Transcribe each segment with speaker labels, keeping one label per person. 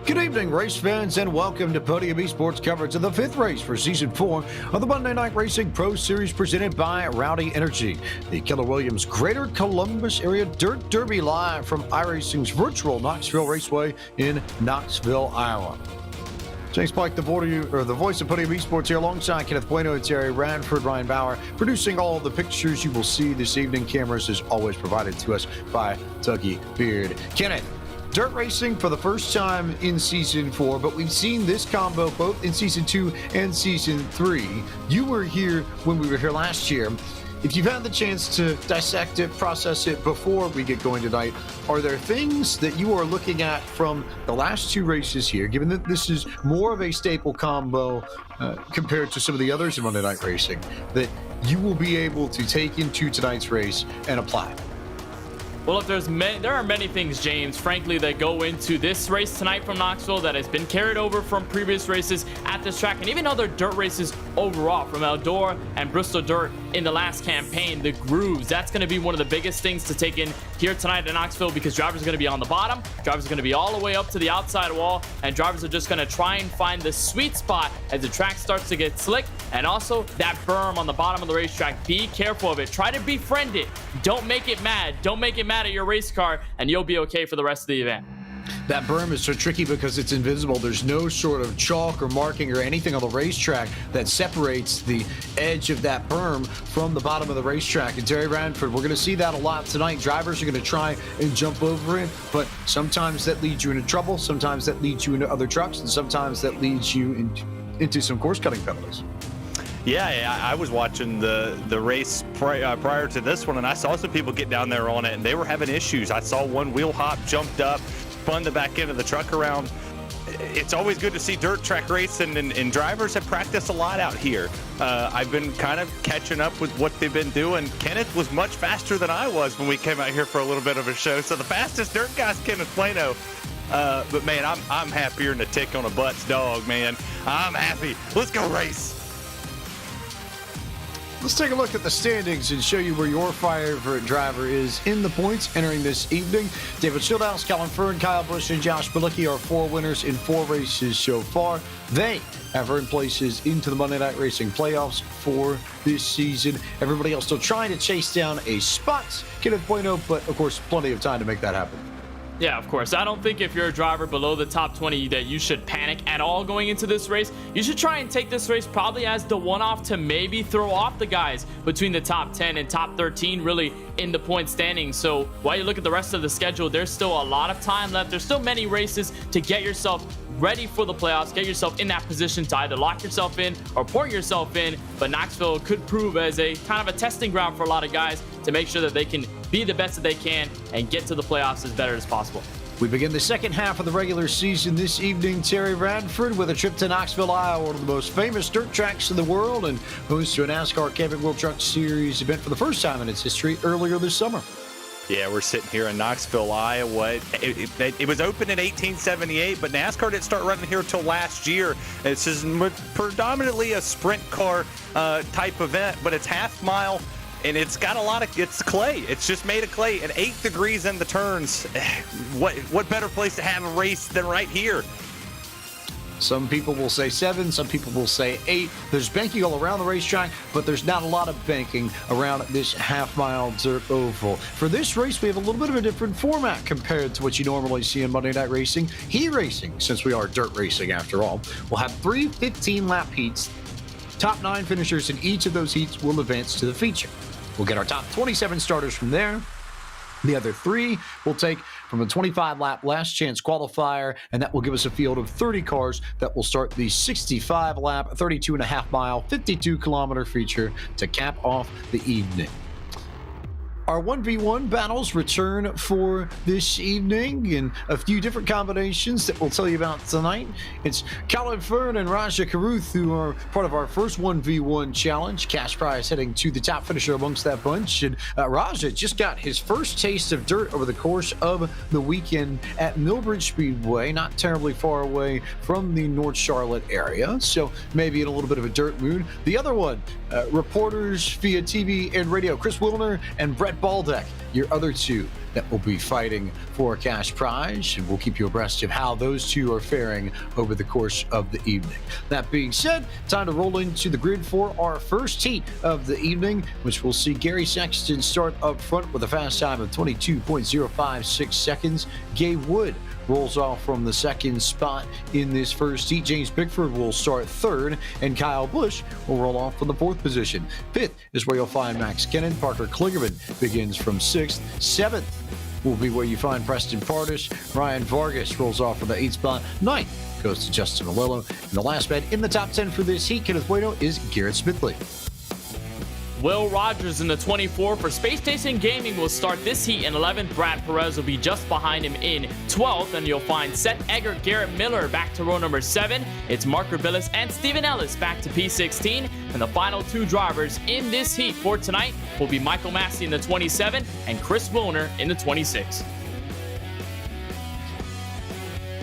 Speaker 1: Good evening, race fans, and welcome to Podium eSports coverage of the 5th race for Season 4 of the Monday Night Racing Pro Series presented by Rowdy Energy. The Keller Williams Greater Columbus Area Dirt Derby live from iRacing's virtual Knoxville Raceway in Knoxville, Iowa. James Pike, the voice of Podium eSports here alongside Kenneth Bueno and Terry Radford, Ryan Bauer, producing all of the pictures you will see this evening. Cameras is always provided to us by Dougie Beard. Kenneth, dirt racing for the first time in Season 4, but we've seen this combo both in Season 2 and Season 3. You were here when we were here last year. If you've had the chance to dissect it, process it before we get going tonight, are there things that you are looking at from the last two races here, given that this is more of a staple combo compared to some of the others in Monday Night Racing, that you will be able to take into tonight's race and apply?
Speaker 2: Well, if there are many things, James, frankly, that go into this race tonight from Knoxville that has been carried over from previous races at this track and even other dirt races overall from Eldora and Bristol Dirt in the last campaign. The grooves, that's going to be one of the biggest things to take in here tonight in Knoxville, because drivers are going to be on the bottom, drivers are going to be all the way up to the outside wall, and drivers are just going to try and find the sweet spot as the track starts to get slick. And also that berm on the bottom of the racetrack, be careful of it. Try to befriend it. Don't make it mad. Don't make it mad at your race car, and you'll be okay for the rest of the event.
Speaker 1: That berm is so tricky because it's invisible. There's no sort of chalk or marking or anything on the racetrack that separates the edge of that berm from the bottom of the racetrack. And Terry Radford, we're going to see that a lot tonight. Drivers are going to try and jump over it, but sometimes that leads you into trouble, sometimes that leads you into other trucks, and sometimes that leads you into some course-cutting penalties.
Speaker 3: Yeah, I was watching the race prior to this one, and I saw some people get down there on it, and they were having issues. I saw one wheel hop, jumped up, spun the back end of the truck around. It's always good to see dirt track racing, and drivers have practiced a lot out here. I've been kind of catching up with what they've been doing. Kenneth was much faster than I was when we came out here for a little bit of a show, so the fastest dirt guy's Kenneth Plano. But man, I'm happier than a tick on a butts dog, man. I'm happy. Let's go race.
Speaker 1: Let's take a look at the standings and show you where your favorite driver is in the points entering this evening. David Schildhouse, Colin Fern, Kyle Busch, and Josh Bilicki are 4 winners in 4 races so far. They have earned places into the Monday Night Racing playoffs for this season. Everybody else still trying to chase down a spot. Kenneth Bueno, but of course, plenty of time to make that happen.
Speaker 2: Yeah, of course. I don't think if you're a driver below the top 20 that you should panic at all going into this race. You should try and take this race probably as the one-off to maybe throw off the guys between the top 10 and top 13 really in the point standing. So while you look at the rest of the schedule, there's still a lot of time left. There's still many races to get yourself ready for the playoffs, get yourself in that position to either lock yourself in or port yourself in. But Knoxville could prove as a kind of a testing ground for a lot of guys to make sure that they can be the best that they can and get to the playoffs as better as possible.
Speaker 1: We begin the second half of the regular season this evening. Terry Radford with a trip to Knoxville, Iowa, one of the most famous dirt tracks in the world, and host to a NASCAR Camping World Truck Series event for the first time in its history earlier this summer.
Speaker 3: Yeah, we're sitting here in Knoxville, Iowa. It was open in 1878, but NASCAR didn't start running here until last year. This is predominantly a sprint car type event, but it's half mile, and it's got it's clay. It's just made of clay, and 8 degrees in the turns. What better place to have a race than right here?
Speaker 1: Some people will say 7, some people will say 8. There's banking all around the racetrack, but there's not a lot of banking around this half-mile dirt oval. For this race, we have a little bit of a different format compared to what you normally see in Monday Night Racing. Heat racing, since we are dirt racing after all. We'll have 3 15-lap heats. Top 9 finishers in each of those heats will advance to the feature. We'll get our top 27 starters from there. The other 3 will take from a 25-lap last chance qualifier, and that will give us a field of 30 cars that will start the 65-lap, 32.5-mile, 52-kilometer feature to cap off the evening. Our 1v1 battles return for this evening in a few different combinations that we'll tell you about tonight. It's Colin Fern and Raja Karuth who are part of our first 1v1 challenge. Cash prize heading to the top finisher amongst that bunch. And Raja just got his first taste of dirt over the course of the weekend at Millbridge Speedway, not terribly far away from the North Charlotte area. So maybe in a little bit of a dirt mood. The other one, reporters via TV and radio, Chris Wilner and Brett Baldeck, your other 2 that will be fighting for a cash prize, and we'll keep you abreast of how those two are faring over the course of the evening. That being said, time to roll into the grid for our first heat of the evening, which will see Gary Sexton start up front with a fast time of 22.056 seconds. Gabe Wood rolls off from the second spot in this first heat. James Bickford will start third, and Kyle Busch will roll off from the fourth position. Fifth is where you'll find Max Kennan. Parker Kligerman begins from sixth. Seventh will be where you find Preston Pardis. Ryan Vargas rolls off from the eighth spot. Ninth goes to Justin Alillo. And the last man in the top 10 for this heat, Kenneth Bueno, is Garrett Smithley.
Speaker 2: Will Rogers in the 24 for Space Station Gaming will start this heat in 11th. Brad Perez will be just behind him in 12th, and you'll find Seth Egger, Garrett Miller back to row number 7. It's Mark Billis and Steven Ellis back to P16, and the final two drivers in this heat for tonight will be Michael Massey in the 27 and Chris Wilner in the 26.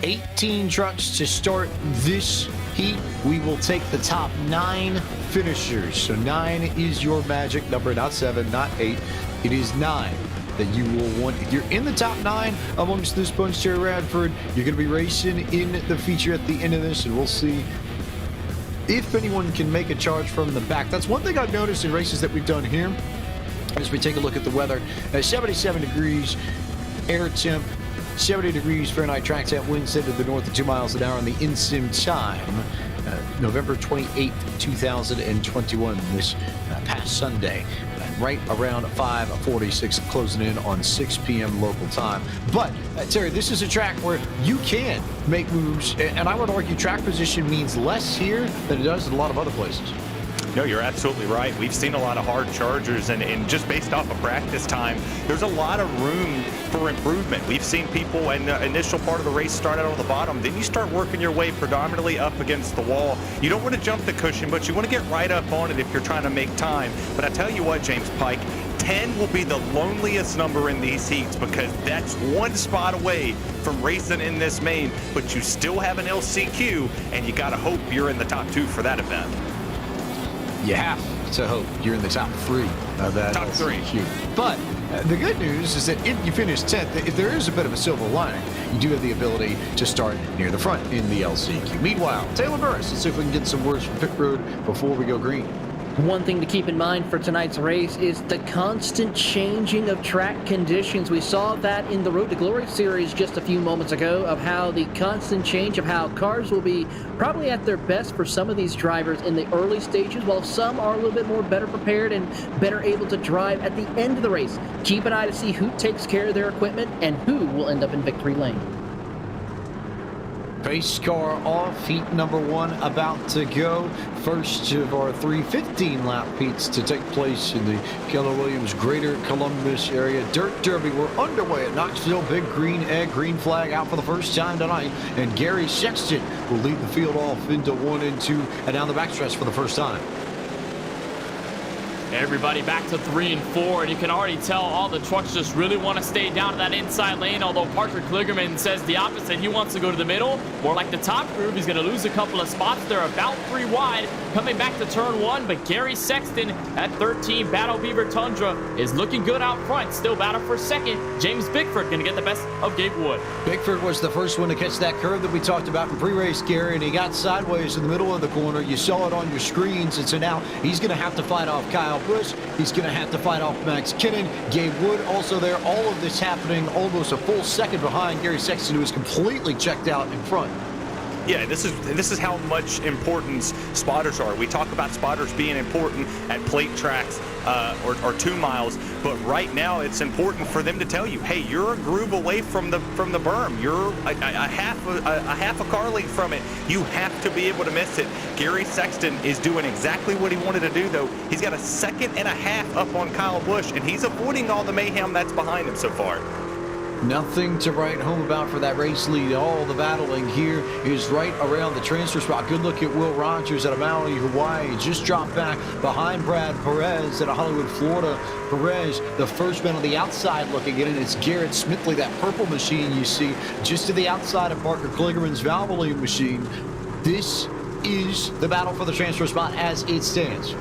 Speaker 1: 18 trucks to start this heat. We will take the top 9 finishers. So 9 is your magic number, not 7, not 8. It is 9 that you will want. If you're in the top 9 amongst this bunch, Terry Radford, you're going to be racing in the feature at the end of this, and we'll see if anyone can make a charge from the back. That's one thing I've noticed in races that we've done here as we take a look at the weather. 77 degrees, air temp, 70 degrees Fahrenheit track temp, winds to the north of 2 miles an hour on the in-sim time. November 28th, 2021, this past Sunday, right around 5:46, closing in on 6 p.m. local time. But, Terry, this is a track where you can make moves, and I would argue track position means less here than it does in a lot of other places.
Speaker 3: No, you're absolutely right. We've seen a lot of hard chargers, and just based off of practice time, there's a lot of room for improvement. We've seen people in the initial part of the race start out on the bottom. Then you start working your way predominantly up against the wall. You don't want to jump the cushion, but you want to get right up on it if you're trying to make time. But I tell you what, James Pike, 10 will be the loneliest number in these heats because that's one spot away from racing in this main, but you still have an LCQ, and you got to hope you're in the top 2 for that event.
Speaker 1: You have to hope you're in the top 3 of that
Speaker 3: top
Speaker 1: LCQ.
Speaker 3: 3.
Speaker 1: But the good news is that if you finish 10th, if there is a bit of a silver lining, you do have the ability to start near the front in the LCQ. Meanwhile, Taylor Burris, let's see if we can get some words from pit road before we go green.
Speaker 4: One thing to keep in mind for tonight's race is the constant changing of track conditions. We saw that in the Road to Glory series just a few moments ago of how the constant change of how cars will be probably at their best for some of these drivers in the early stages, while some are a little bit more better prepared and better able to drive at the end of the race. Keep an eye to see who takes care of their equipment and who will end up in victory lane.
Speaker 1: Pace car off, heat number 1 about to go. First of our 3 15-lap heats to take place in the Keller Williams Greater Columbus area. Dirt Derby, we're underway at Knoxville. Big green egg, green flag out for the first time tonight. And Gary Sexton will lead the field off into 1 and 2 and down the backstretch for the first time.
Speaker 2: Everybody back to 3 and 4, and you can already tell all the trucks just really want to stay down to that inside lane, although Parker Kligerman says the opposite. He wants to go to the middle, more like the top group. He's going to lose a couple of spots. They're about 3 wide coming back to turn 1, but Gary Sexton at 13, Battle Beaver Tundra, is looking good out front. Still battle for second. James Bickford going to get the best of Gabe Wood.
Speaker 1: Bickford was the first one to catch that curve that we talked about in pre-race, Gary, and he got sideways in the middle of the corner. You saw it on your screens, and so now he's going to have to fight off Kyle Busch. He's going to have to fight off Max Kennan. Gabe Wood also there. All of this happening almost a full second behind Gary Sexton, who is completely checked out in front.
Speaker 3: Yeah, this is how much importance spotters are. We talk about spotters being important at plate tracks or 2 miles, but right now it's important for them to tell you, hey, you're a groove away from the berm. You're a half a car length from it. You have to be able to miss it. Gary Sexton is doing exactly what he wanted to do, though. He's got a 1.5 seconds up on Kyle Busch, and he's avoiding all the mayhem that's behind him so far.
Speaker 1: Nothing to write home about for that race lead. All the battling here is right around the transfer spot. Good look at Will Rogers out of Maui, Hawaii. Just dropped back behind Brad Perez out of Hollywood, Florida. Perez, the first man on the outside looking in, and it's Garrett Smithley, that purple machine you see just to the outside of Parker Kligerman's Valvoline machine. This is the battle for the transfer spot as it stands.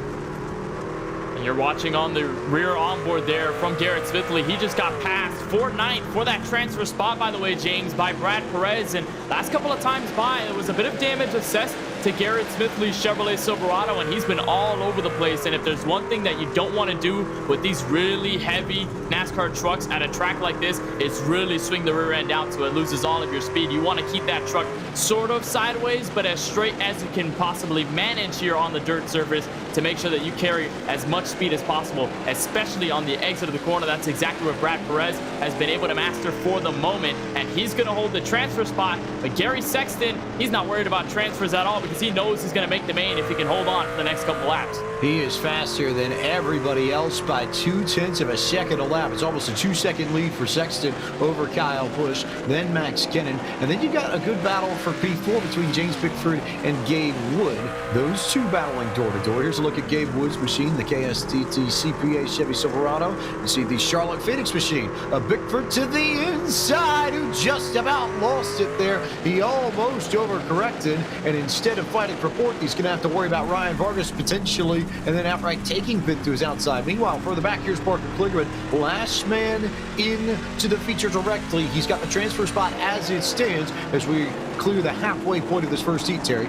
Speaker 2: You're watching on the rear onboard there from Garrett Smithley. He just got passed for ninth for that transfer spot, by the way, James, by Brad Perez. And last couple of times by, there was a bit of damage assessed to Garrett Smithley's Chevrolet Silverado, and he's been all over the place. And if there's one thing that you don't want to do with these really heavy NASCAR trucks at a track like this, it's really swing the rear end out so it loses all of your speed. You want to keep that truck sort of sideways, but as straight as you can possibly manage here on the dirt surface to make sure that you carry as much speed as possible, especially on the exit of the corner. That's exactly what Brad Perez has been able to master for the moment, and he's going to hold the transfer spot. But Gary Sexton, he's not worried about transfers at all because he knows he's going to make the main if he can hold on for the next couple laps.
Speaker 1: He is faster than everybody else by 0.2 of a second a lap. It's almost a 2-second lead for Sexton over Kyle Busch, then Max Kennan, and then you got a good battle for P4 between James Bickford and Gabe Wood. Those two battling door to door. Here's a look at Gabe Wood's machine, the KSTT CPA Chevy Silverado. You see the Charlotte Phoenix machine, a Bickford to the inside who just about lost it there. He almost overcorrected, and instead of fighting for fourth, he's going to have to worry about Ryan Vargas potentially and then outright taking fifth to his outside. Meanwhile, further back, here's Parker Kligerman, last man into the feature directly. He's got the transfer spot as it stands as we clear the halfway point of this first heat, Terry.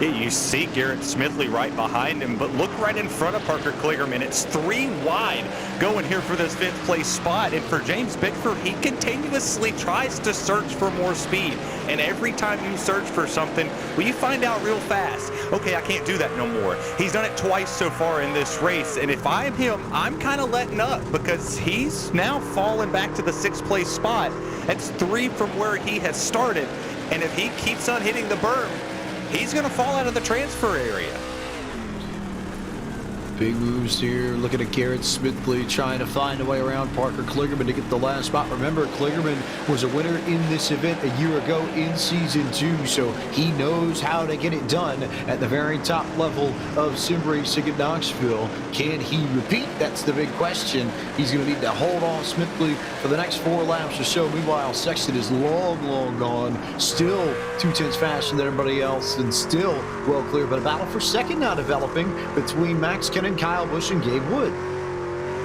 Speaker 3: Yeah, you see Garrett Smithley right behind him, but look right in front of Parker Kligerman. It's 3 wide going here for this 5th place spot. And for James Bickford, he continuously tries to search for more speed. And every time you search for something, well, you find out real fast, okay, I can't do that no more. He's done it twice so far in this race. And if I'm him, I'm kind of letting up because he's now fallen back to the 6th place spot. That's 3 from where he has started. And if he keeps on hitting the berm, he's going to fall out of the transfer area.
Speaker 1: Big moves here. Looking at Garrett Smithley trying to find a way around Parker Kligerman to get the last spot. Remember, Kligerman was a winner in this event a year ago in Season 2, so he knows how to get it done at the very top level of sim racing at Knoxville. Can he repeat? That's the big question. He's going to need to hold on Smithley for the next 4 laps or so. Meanwhile, Sexton is long gone. Still 0.2 faster than everybody else and still well clear. But a battle for second now developing between Max Kennan, Kyle Busch, and Gabe Wood.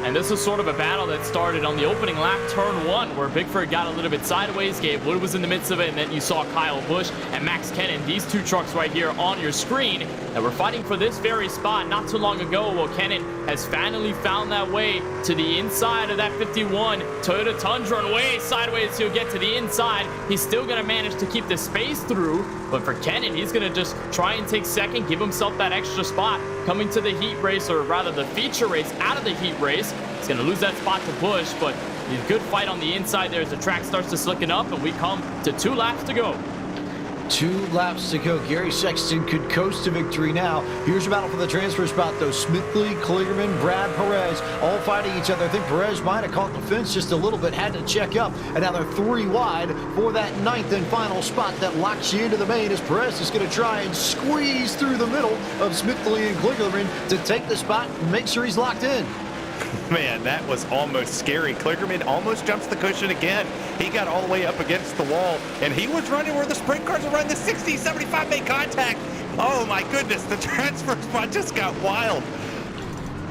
Speaker 2: And this is sort of a battle that started on the opening lap, turn 1, where Bickford got a little bit sideways. Gabe Wood was in the midst of it, and then you saw Kyle Busch and Max Kennan, these 2 trucks right here on your screen that were fighting for this very spot not too long ago. Well, Kennan has finally found that way to the inside of that 51 Toyota Tundra, and way sideways he'll get to the inside. He's still going to manage to keep the space through, but for Kennan, he's going to just try and take second, give himself that extra spot coming to the heat race, or rather the feature race out of the heat race. He's going to lose that spot to Busch, but a good fight on the inside there as the track starts to slicken up, and we come to 2 laps to go.
Speaker 1: 2 laps to go. Gary Sexton could coast to victory now. Here's a battle for the transfer spot, though. Smithley, Kligerman, Brad Perez all fighting each other. I think Perez might have caught the fence just a little bit, had to check up, and now they're 3 wide for that 9th and final spot that locks you into the main as Perez is going to try and squeeze through the middle of Smithley and Kligerman to take the spot and make sure he's locked in.
Speaker 3: Man, that was almost scary. Kligerman almost jumps the cushion again. He got all the way up against the wall, and he was running where the sprint cars are running. The 60, 75 made contact. Oh, my goodness. The transfer spot just got wild.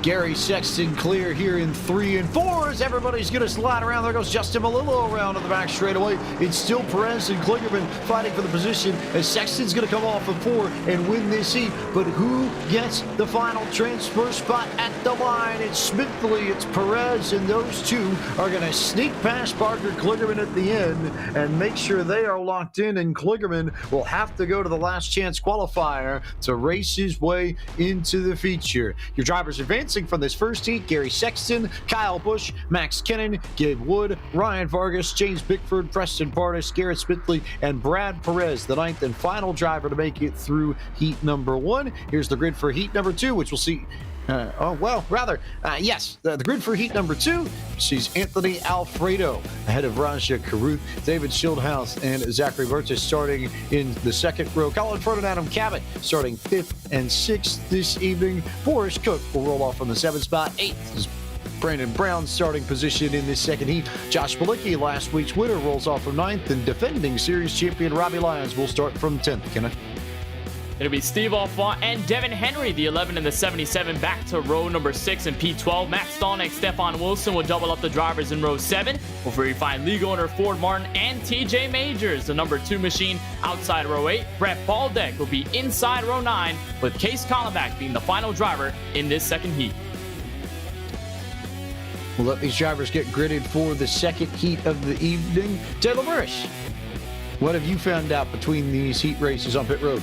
Speaker 1: Gary Sexton clear here in 3 and 4 as everybody's going to slide around. There goes Justin Malillo around to the back straightaway. It's still Perez and Kligerman fighting for the position as Sexton's going to come off of 4 and win this heat. But who gets the final transfer spot at the line? It's Smithley, it's Perez, and those 2 are going to sneak past Parker Kligerman at the end and make sure they are locked in. And Kligerman will have to go to the last chance qualifier to race his way into the feature. Your drivers advancing from this first heat: Gary Sexton, Kyle Busch, Max Kennan, Gabe Wood, Ryan Vargas, James Bickford, Preston Pardis, Garrett Smithley, and Brad Perez, the 9th and final driver to make it through heat number 1. Here's the grid for heat number 2, which we'll see. The grid for heat number 2 sees Anthony Alfredo ahead of Raja Caruth, David Schildhaus, and Zachary Burtis starting in the 2nd row. Colin Ford, Adam Cabot starting 5th and 6th this evening. Boris Cook will roll off on the 7th spot. 8th is Brandon Brown starting position in this 2nd heat. Josh Bilicki, last week's winner, rolls off from 9th, and defending series champion Robbie Lyons will start from 10th. Kenneth?
Speaker 2: It'll be Steve Alfont and Devin Henry, the 11 and the 77, back to row number 6 in P12. Matt Stolnick, Stefan Wilson will double up the drivers in row 7, before we find league owner Ford Martin and TJ Majors, the number 2 machine, outside row 8. Brett Baldeck will be inside row 9, with Case Collenbach being the final driver in this second heat.
Speaker 1: We'll let these drivers get gridded for the second heat of the evening. Taylor Burris, what have you found out between these heat races on pit road?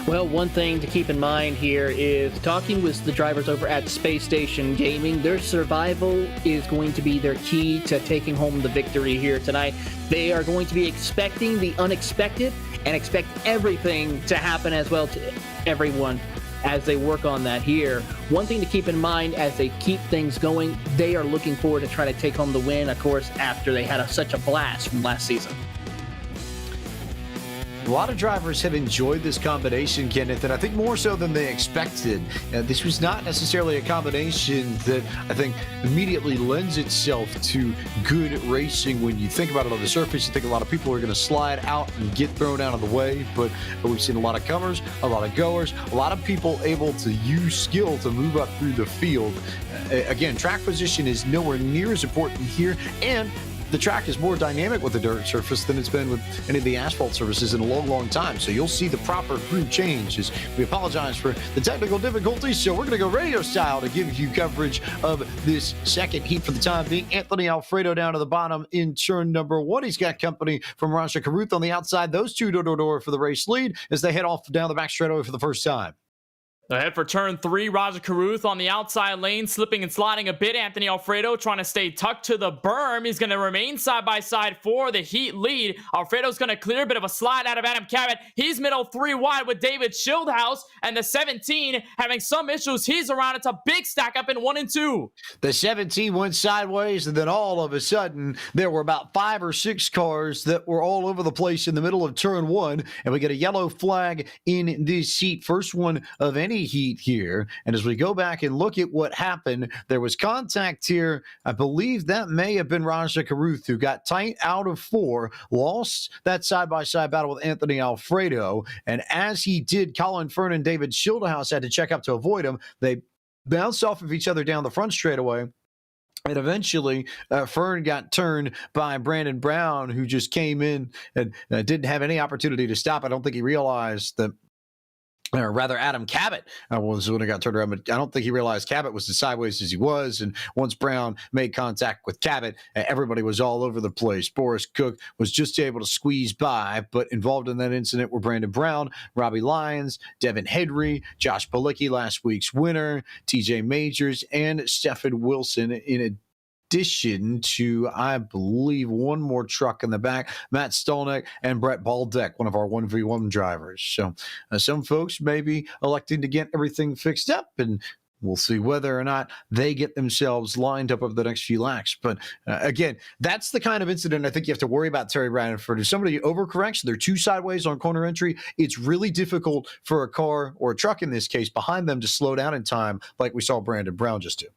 Speaker 4: Well, one thing to keep in mind here is talking with the drivers over at Space Station Gaming, their survival is going to be their key to taking home the victory here tonight. They are going to be expecting the unexpected and expect everything to happen as well to everyone as they work on that here. One thing to keep in mind as they keep things going, they are looking forward to try to take home the win, of course, after they had such a blast from last season.
Speaker 1: A lot of drivers have enjoyed this combination, Kenneth, and I think more so than they expected. This was not necessarily a combination that I think immediately lends itself to good racing. When you think about it on the surface, you think a lot of people are going to slide out and get thrown out of the way, but we've seen a lot of comers, a lot of goers, a lot of people able to use skill to move up through the field. Again, track position is nowhere near as important here, and the track is more dynamic with the dirt surface than it's been with any of the asphalt surfaces in a long, long time. So you'll see the proper groove changes. We apologize for the technical difficulties, so we're going to go radio style to give you coverage of this second heat for the time being. Anthony Alfredo down to the bottom in turn number 1. He's got company from Raja Caruth on the outside. Those two door for the race lead as they head off down the back straightaway for the first time.
Speaker 2: Ahead for turn 3, Raja Caruth on the outside lane, slipping and sliding a bit. Anthony Alfredo trying to stay tucked to the berm. He's going to remain side by side for the heat lead. Alfredo's going to clear a bit of a slide out of Adam Cabot. He's middle 3 wide with David Schildhaus, and the 17 having some issues. He's around. It's a big stack up in 1 and 2.
Speaker 1: The 17 went sideways, and then all of a sudden, there were about 5 or 6 cars that were all over the place in the middle of turn 1, and we get a yellow flag in this heat. First one of any heat here. And as we go back and look at what happened, there was contact here. I believe that may have been Raja Caruth, who got tight out of 4, lost that side-by-side battle with Anthony Alfredo. And as he did, Colin Fern and David Schildhaus had to check up to avoid him. They bounced off of each other down the front straightaway. And eventually, Fern got turned by Brandon Brown, who just came in and didn't have any opportunity to stop. I don't think he realized that, or rather Adam Cabot was when he got turned around, but I don't think he realized Cabot was as sideways as he was. And once Brown made contact with Cabot, everybody was all over the place. Boris Cook was just able to squeeze by, but involved in that incident were Brandon Brown, Robbie Lyons, Devin Henry, Josh Palicki, last week's winner, TJ Majors, and Stefan Wilson, in addition to, I believe, one more truck in the back, Matt Stolnick and Brett Baldeck, one of our 1v1 drivers. So some folks may be electing to get everything fixed up, and we'll see whether or not they get themselves lined up over the next few laps. But again, that's the kind of incident I think you have to worry about, Terry Branford. If somebody overcorrects, they're too sideways on corner entry, it's really difficult for a car, or a truck in this case, behind them to slow down in time like we saw Brandon Brown just do.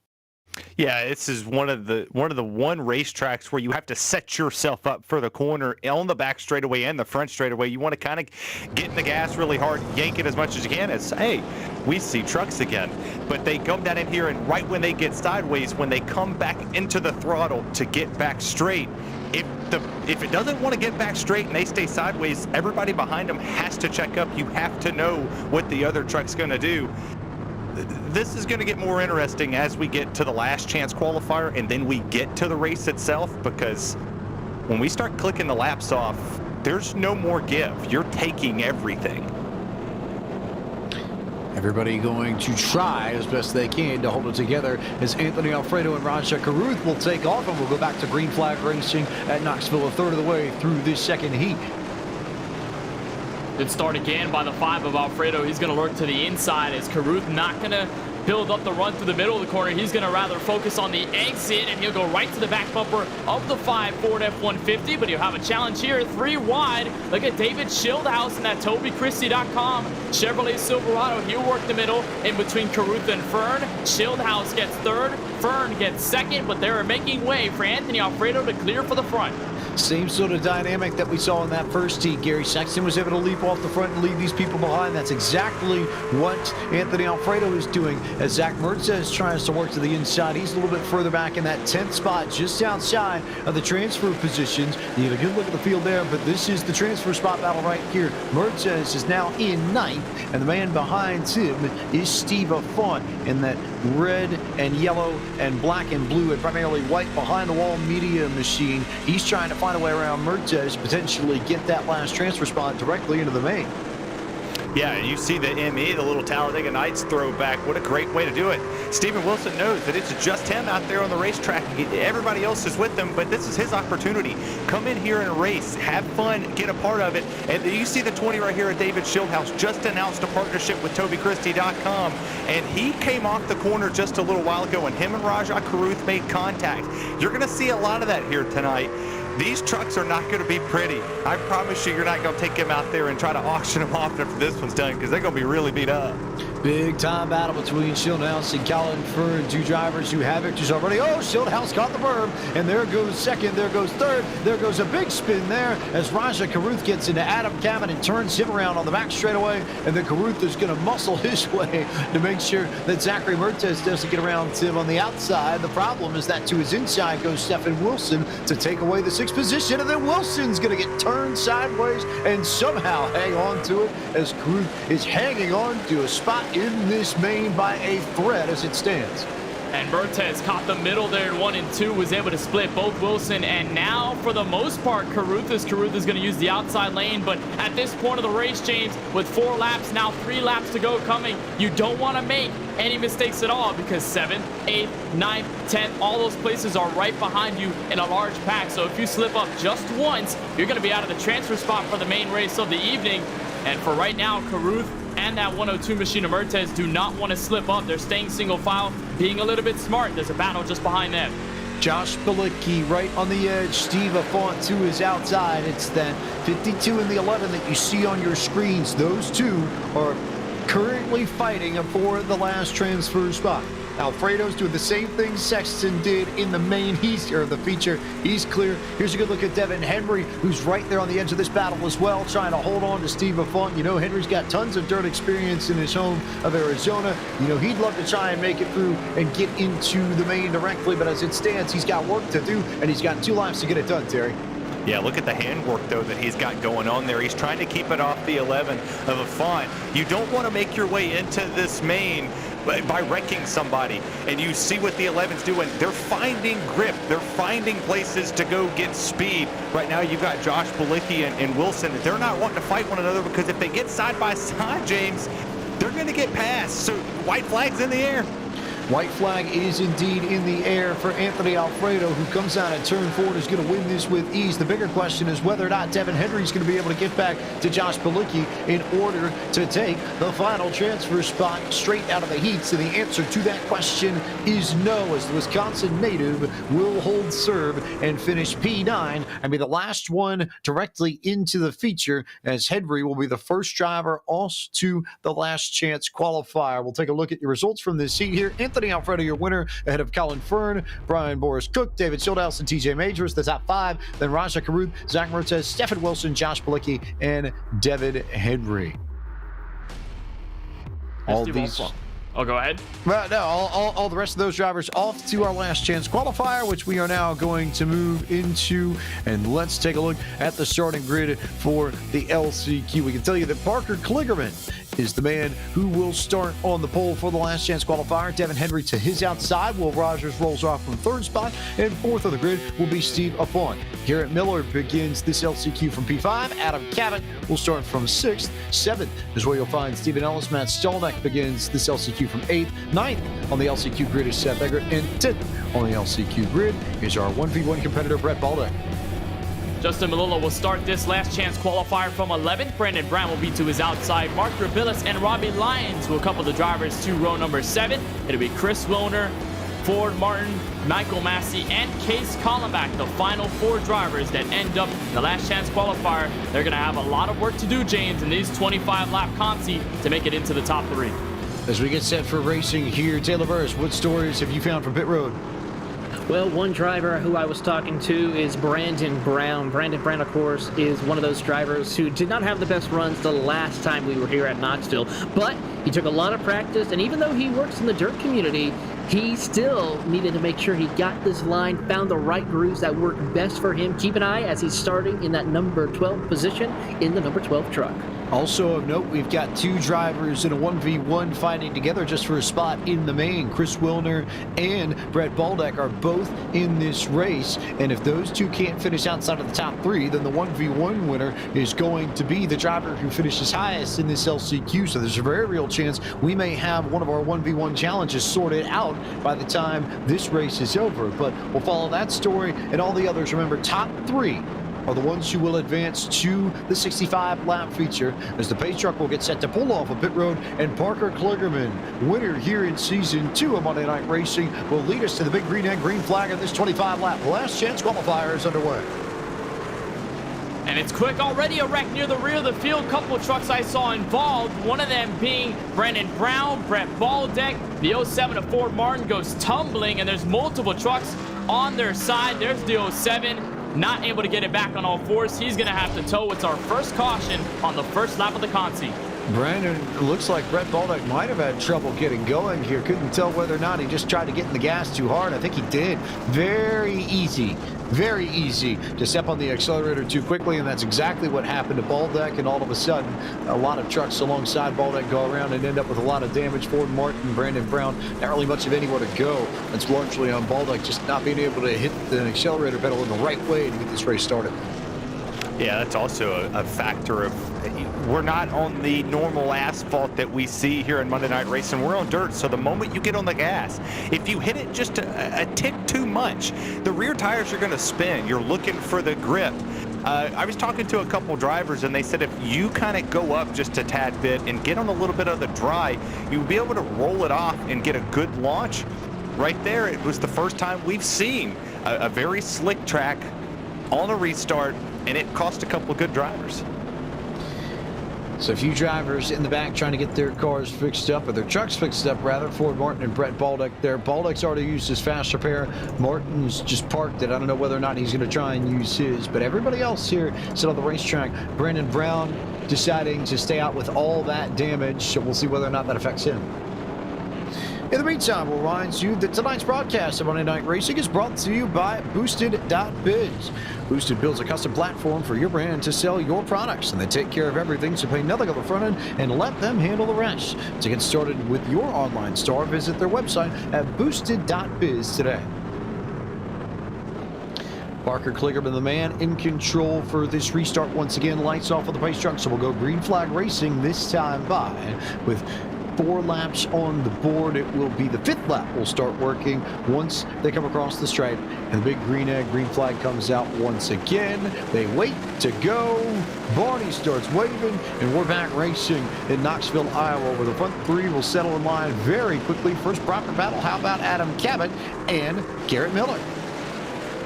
Speaker 3: Yeah, this is one of the racetracks where you have to set yourself up for the corner on the back straightaway and the front straightaway. You want to kind of get in the gas really hard, yank it as much as you can. As, hey, we see trucks again, but they come down in here, and right when they get sideways, when they come back into the throttle to get back straight, if it doesn't want to get back straight and they stay sideways, everybody behind them has to check up. You have to know what the other truck's going to do. This is going to get more interesting as we get to the last chance qualifier, and then we get to the race itself, because when we start clicking the laps off, there's no more give. You're taking everything.
Speaker 1: Everybody going to try as best they can to hold it together as Anthony Alfredo and Raja Caruth will take off, and we'll go back to green flag racing at Knoxville a third of the way through this second heat.
Speaker 2: Good start again by the 5 of Alfredo. He's going to lurk to the inside as Caruth not going to build up the run through the middle of the corner. He's going to rather focus on the exit, and he'll go right to the back bumper of the 5 Ford F-150, but he'll have a challenge here, 3 wide. Look at David Schildhaus in that TobyChristie.com Chevrolet Silverado. He'll work the middle in between Caruth and Fern. Schildhaus gets 3rd, Fern gets 2nd, but they're making way for Anthony Alfredo to clear for the front.
Speaker 1: Same sort of dynamic that we saw in that first heat. Gary Sexton was able to leap off the front and leave these people behind. That's exactly what Anthony Alfredo is doing as Zach Mertz tries to work to the inside. He's a little bit further back in that 10th spot, just outside of the transfer positions. You get a good look at the field there, but this is the transfer spot battle right here. Mertz is now in 9th, and the man behind him is Steve Font in that red and yellow and black and blue and primarily white behind the wall media machine. He's trying to find a way around Mertz, potentially get that last transfer spot directly into the main.
Speaker 3: Yeah, you see the ME, the little Talladega Nights throwback. What a great way to do it. Steven Wilson knows that it's just him out there on the racetrack. Everybody else is with him, but this is his opportunity. Come in here and race, have fun, get a part of it. And you see the 20 right here at David Schildhouse just announced a partnership with TobyChristie.com, and he came off the corner just a little while ago, and him and Rajah Caruth made contact. You're going to see a lot of that here tonight. These trucks are not going to be pretty. I promise you, you're not going to take them out there and try to auction them off after this one's done, because they're going to be really beat up.
Speaker 1: Big time battle between Schildhouse and Colin Fern, two drivers who have victories already. Oh, Schildhouse caught the berm, and there goes second, there goes third, there goes a big spin there as Rajah Caruth gets into Adam Cabin and turns him around on the back straightaway, and then Caruth is going to muscle his way to make sure that Zachary Mertz doesn't get around Tim on the outside. The problem is that to his inside goes Stephen Wilson to take away the 6th position, and then Wilson's going to get turned sideways and somehow hang on to it as Caruth is hanging on to a spot in this main by a thread as it stands.
Speaker 2: And Mertz caught the middle there in 1 and 2, was able to split both Wilson and now, for the most part, Caruth is going to use the outside lane. But at this point of the race, James, with 4 laps, now 3 laps to go coming, you don't want to make any mistakes at all because 7th, 8th, 9th, 10th, all those places are right behind you in a large pack. So if you slip up just once, you're going to be out of the transfer spot for the main race of the evening. And for right now, Caruth and that 102 machine of Mertz do not want to slip up. They're staying single file, being a little bit smart. There's a battle just behind them.
Speaker 1: Josh Bilicki right on the edge. Steve Font to his outside. It's that 52 and the 11 that you see on your screens. Those two are currently fighting for the last transfer spot. Alfredo's doing the same thing Sexton did in the main the feature. He's clear. Here's a good look at Devin Henry, who's right there on the edge of this battle as well, trying to hold on to Steve Font. You know, Henry's got tons of dirt experience in his home of Arizona. You know, he'd love to try and make it through and get into the main directly, but as it stands, he's got work to do, and he's got 2 laps to get it done, Terry.
Speaker 3: Yeah, look at the handwork, though, that he's got going on there. He's trying to keep it off the 11 of a Font. You don't want to make your way into this main by wrecking somebody. And you see what the 11's doing. They're finding grip. They're finding places to go get speed. Right now, you've got Josh Bilicki and Wilson. They're not wanting to fight one another because if they get side by side, James, they're going to get past. So white flag's in the air.
Speaker 1: White flag is indeed in the air for Anthony Alfredo, who comes out at turn 4 and is going to win this with ease. The bigger question is whether or not Devin Henry is going to be able to get back to Josh Bilicki in order to take the final transfer spot straight out of the heats. And the answer to that question is no, as the Wisconsin native will hold serve and finish P9 and be the last one directly into the feature, as Henry will be the first driver off to the last chance qualifier. We'll take a look at your results from this heat here. Anthony Alfredo, your winner, ahead of Colin Fern, Brian Boris Cook, David Schildhouse, and TJ Majors. The top 5. Then Rajah Caruth, Zach Mertz, Stephen Wilson, Josh Bilicki, and Devin Henry. All these.
Speaker 2: Oh, go ahead.
Speaker 1: Well, no, all the rest of those drivers off to our last chance qualifier, which we are now going to move into. And let's take a look at the starting grid for the LCQ. We can tell you that Parker Kligerman is the man who will start on the pole for the last chance qualifier. Devin Henry to his outside. Will Rogers rolls off from 3rd spot, and 4th on the grid will be Steve Font. Garrett Miller begins this LCQ from P5. Adam Cabot will start from 6th. 7th is where you'll find Stephen Ellis. Matt Stolnick begins this LCQ from 8th. 9th on the LCQ grid is Seth Eggert, and 10th on the LCQ grid is our 1v1 competitor Brett Baldock.
Speaker 2: Justin Malillo will start this last chance qualifier from 11th. Brandon Brown will be to his outside. Mark Grabilis and Robbie Lyons will couple the drivers to row number 7. It'll be Chris Wilner, Ford Martin, Michael Massey, and Case Collenbach, the final 4 drivers that end up in the last chance qualifier. They're going to have a lot of work to do, James, in these 25-lap consi to make it into the top 3.
Speaker 1: As we get set for racing here, Taylor Burris, what stories have you found from pit road?
Speaker 4: Well, one driver who I was talking to is Brandon Brown. Brandon Brown, of course, is one of those drivers who did not have the best runs the last time we were here at Knoxville, but he took a lot of practice, and even though he works in the dirt community, he still needed to make sure he got this line, found the right grooves that work best for him. Keep an eye as he's starting in that number 12 position in the number 12 truck.
Speaker 1: Also of note, we've got two drivers in a 1v1 fighting together just for a spot in the main. Chris Wilner and Brett Baldeck are both in this race, and if those two can't finish outside of the top three, then the 1v1 winner is going to be the driver who finishes highest in this LCQ. So there's a very real chance we may have one of our 1v1 challenges sorted out by the time this race is over. But we'll follow that story and all the others. Remember, top three are the ones who will advance to the 65-lap feature as the pace truck will get set to pull off a pit road, and Parker Kligerman, winner here in Season 2 of Monday Night Racing, will lead us to the big green and green flag of this 25-lap last chance qualifier is underway.
Speaker 2: And it's quick already, a wreck near the rear of the field. Couple trucks I saw involved, one of them being Brandon Brown, Brett Baldeck. The 07 of Ford Martin goes tumbling, and there's multiple trucks on their side. There's the 07. Not able to get it back on all fours. He's going to have to tow. It's our first caution on the first lap of the Conti.
Speaker 1: Brandon, looks like Brett Baldeck might have had trouble getting going here. Couldn't tell whether or not he just tried to get in the gas too hard. I think he did. Very easy to step on the accelerator too quickly, and that's exactly what happened to Baldeck. And all of a sudden, a lot of trucks alongside Baldeck go around and end up with a lot of damage. Ford Martin, Brandon Brown, not really much of anywhere to go. That's largely on Baldeck just not being able to hit the accelerator pedal in the right way to get this race started.
Speaker 3: Yeah, that's also a factor of we're not on the normal asphalt that we see here in Monday Night Racing. We're on dirt, so the moment you get on the gas, if you hit it just a tick too much, the rear tires are going to spin. You're looking for the grip. I was talking to a couple drivers, and they said if you kind of go up just a tad bit and get on a little bit of the dry, you'll be able to roll it off and get a good launch. Right there, it was the first time we've seen a very slick track on a restart, and it cost a couple of good drivers.
Speaker 1: So a few drivers in the back trying to get their cars fixed up, or their trucks fixed up rather. Ford Martin and Brett Baldeck there. Baldeck's already used his fast repair. Martin's just parked it. I don't know whether or not he's going to try and use his, but everybody else here sit on the racetrack. Brandon Brown deciding to stay out with all that damage, so we'll see whether or not that affects him. In the meantime, we'll remind you that tonight's broadcast of Monday Night Racing is brought to you by BOOSTED.BIZ. Boosted builds a custom platform for your brand to sell your products, and they take care of everything, so pay nothing on the front end and let them handle the rest. To get started with your online store, visit their website at BOOSTED.BIZ today. Parker Kligerman, the man in control for this restart once again. Lights off of the pace truck, so we'll go green flag racing this time by with 4 laps on the board. It will be the 5th lap will start working once they come across the stripe, and the big green flag comes out once again. They wait to go. Barney starts waving, and we're back racing in Knoxville, Iowa, where the front 3 will settle in line very quickly. First proper battle, how about Adam Cabot and Garrett Miller?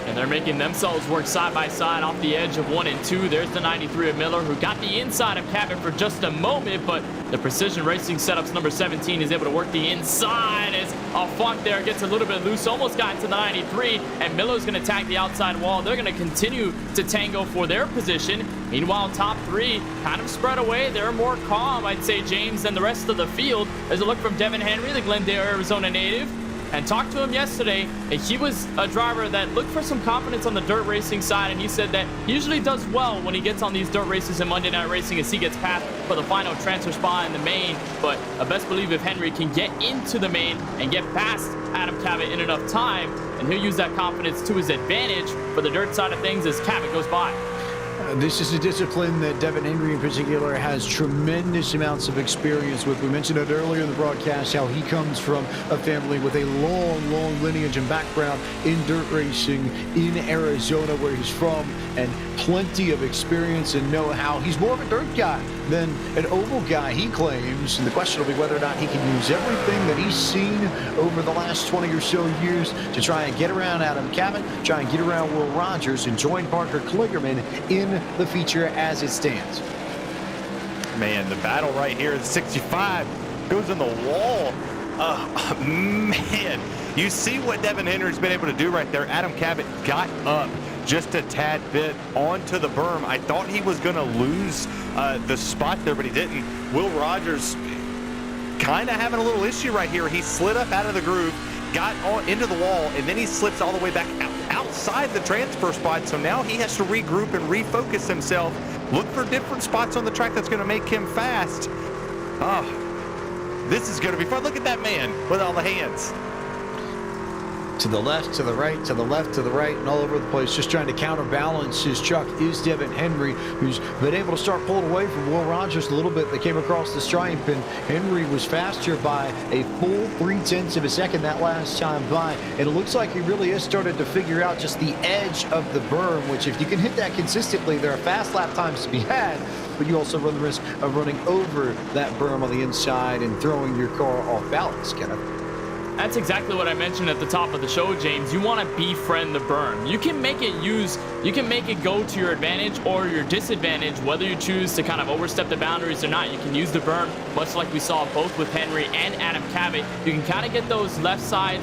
Speaker 2: And they're making themselves work side by side off the edge of 1 and 2. There's the 93 of Miller, who got the inside of Cabot for just a moment, but the Precision Racing Setups number 17 is able to work the inside as a Funk there gets a little bit loose, almost got into the 93, and Miller's going to tag the outside wall. They're going to continue to tango for their position. Meanwhile, top 3 kind of spread away. They're more calm, I'd say, James, than the rest of the field. There's a look from Devin Henry, the Glendale, Arizona native. And talked to him yesterday, and he was a driver that looked for some confidence on the dirt racing side, and he said that he usually does well when he gets on these dirt races in Monday Night Racing as he gets past for the final transfer spot in the main. But I best believe if Henry can get into the main and get past Adam Cabot in enough time, and he'll use that confidence to his advantage for the dirt side of things as Cabot goes by.
Speaker 1: This is a discipline that Devin Henry in particular has tremendous amounts of experience with. We mentioned it earlier in the broadcast how he comes from a family with a long lineage and background in dirt racing in Arizona, where he's from, and plenty of experience and know-how. He's more of a dirt guy than an oval guy, he claims, and the question will be whether or not he can use everything that he's seen over the last 20 or so years to try and get around Adam Cabot, try and get around Will Rogers, and join Parker Kligerman in the feature as it stands.
Speaker 3: Man, the battle right here is 65 goes in the wall. Man, You see what Devin Henry's been able to do right there. Adam Cabot got up just a tad bit onto the berm. I thought he was going to lose the spot there, but he didn't. Will Rogers kind of having a little issue right here. He slid up out of the groove, got into the wall, and then he slips all the way back outside the transfer spot. So now he has to regroup and refocus himself, look for different spots on the track that's going to make him fast. Oh, this is going to be fun. Look at that man with all the hands.
Speaker 1: To the left, to the right, to the left, to the right, and all over the place, just trying to counterbalance his truck is Devin Henry, who's been able to start pulling away from Will Rogers a little bit. They came across the stripe, and Henry was faster by a full 0.3 of a second that last time by. And it looks like he really has started to figure out just the edge of the berm, which if you can hit that consistently, there are fast lap times to be had, but you also run the risk of running over that berm on the inside and throwing your car off balance, Kenneth.
Speaker 2: That's exactly what I mentioned at the top of the show, James. You want to befriend the berm. You can make it go to your advantage or your disadvantage, whether you choose to kind of overstep the boundaries or not. You can use the berm, much like we saw both with Henry and Adam Cabot. You can kind of get those the left side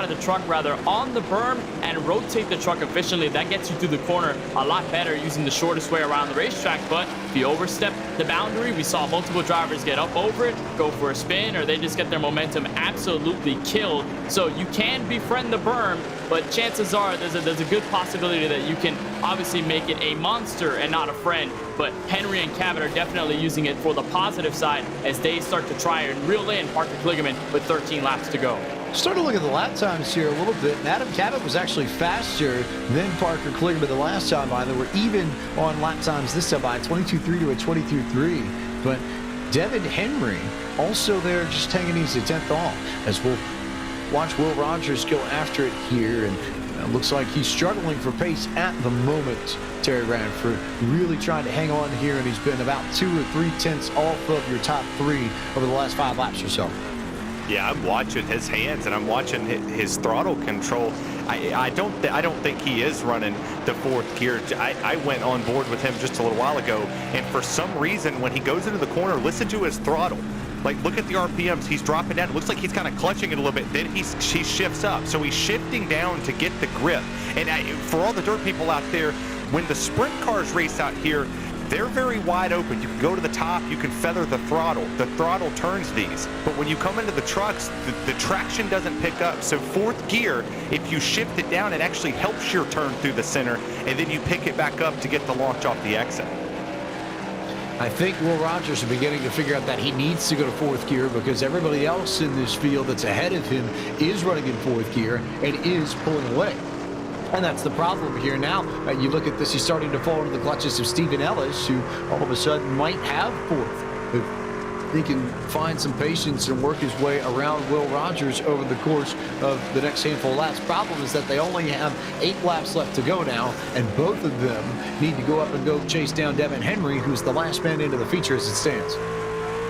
Speaker 2: of the truck rather on the berm and rotate the truck efficiently. That gets you through the corner a lot better using the shortest way around the racetrack. But if you overstep the boundary, we saw multiple drivers get up over it, go for a spin, or they just get their momentum absolutely killed. So you can befriend the berm, but chances are there's a good possibility that you can obviously make it a monster and not a friend. But Henry and Cabot are definitely using it for the positive side as they start to try and reel in Parker Kligerman with 13 laps to go.
Speaker 1: Starting to look at the lap times here a little bit, and Adam Cabot was actually faster than Parker Kligerman the last time by. They were even on lap times this time by 22.3 to a 22.3. But Devin Henry also there just hanging easy 10th off as we'll watch Will Rogers go after it here. And it looks like he's struggling for pace at the moment, Terry Radford, really trying to hang on here, and he's been about 2 or 3 tenths off of your top 3 over the last 5 laps or so.
Speaker 3: Yeah, I'm watching his hands and I'm watching his throttle control. I don't think he is running the 4th gear. I went on board with him just a little while ago, and for some reason when he goes into the corner, listen to his throttle. Like, look at the RPMs. He's dropping down. It looks like he's kind of clutching it a little bit. Then he shifts up. So he's shifting down to get the grip. And for all the dirt people out there, when the sprint cars race out here, they're very wide open. You can go to the top, you can feather the throttle. The throttle turns these. But when you come into the trucks, the traction doesn't pick up. So 4th gear, if you shift it down, it actually helps your turn through the center, and then you pick it back up to get the launch off the exit.
Speaker 1: I think Will Rogers is beginning to figure out that he needs to go to 4th gear because everybody else in this field that's ahead of him is running in 4th gear and is pulling away. And that's the problem here now. You look at this, he's starting to fall into the clutches of Stephen Ellis, who all of a sudden might have 4th. If he can find some patience and work his way around Will Rogers over the course of the next handful of laps. Problem is that they only have 8 laps left to go now, and both of them need to go up and go chase down Devin Henry, who's the last man into the feature as it stands.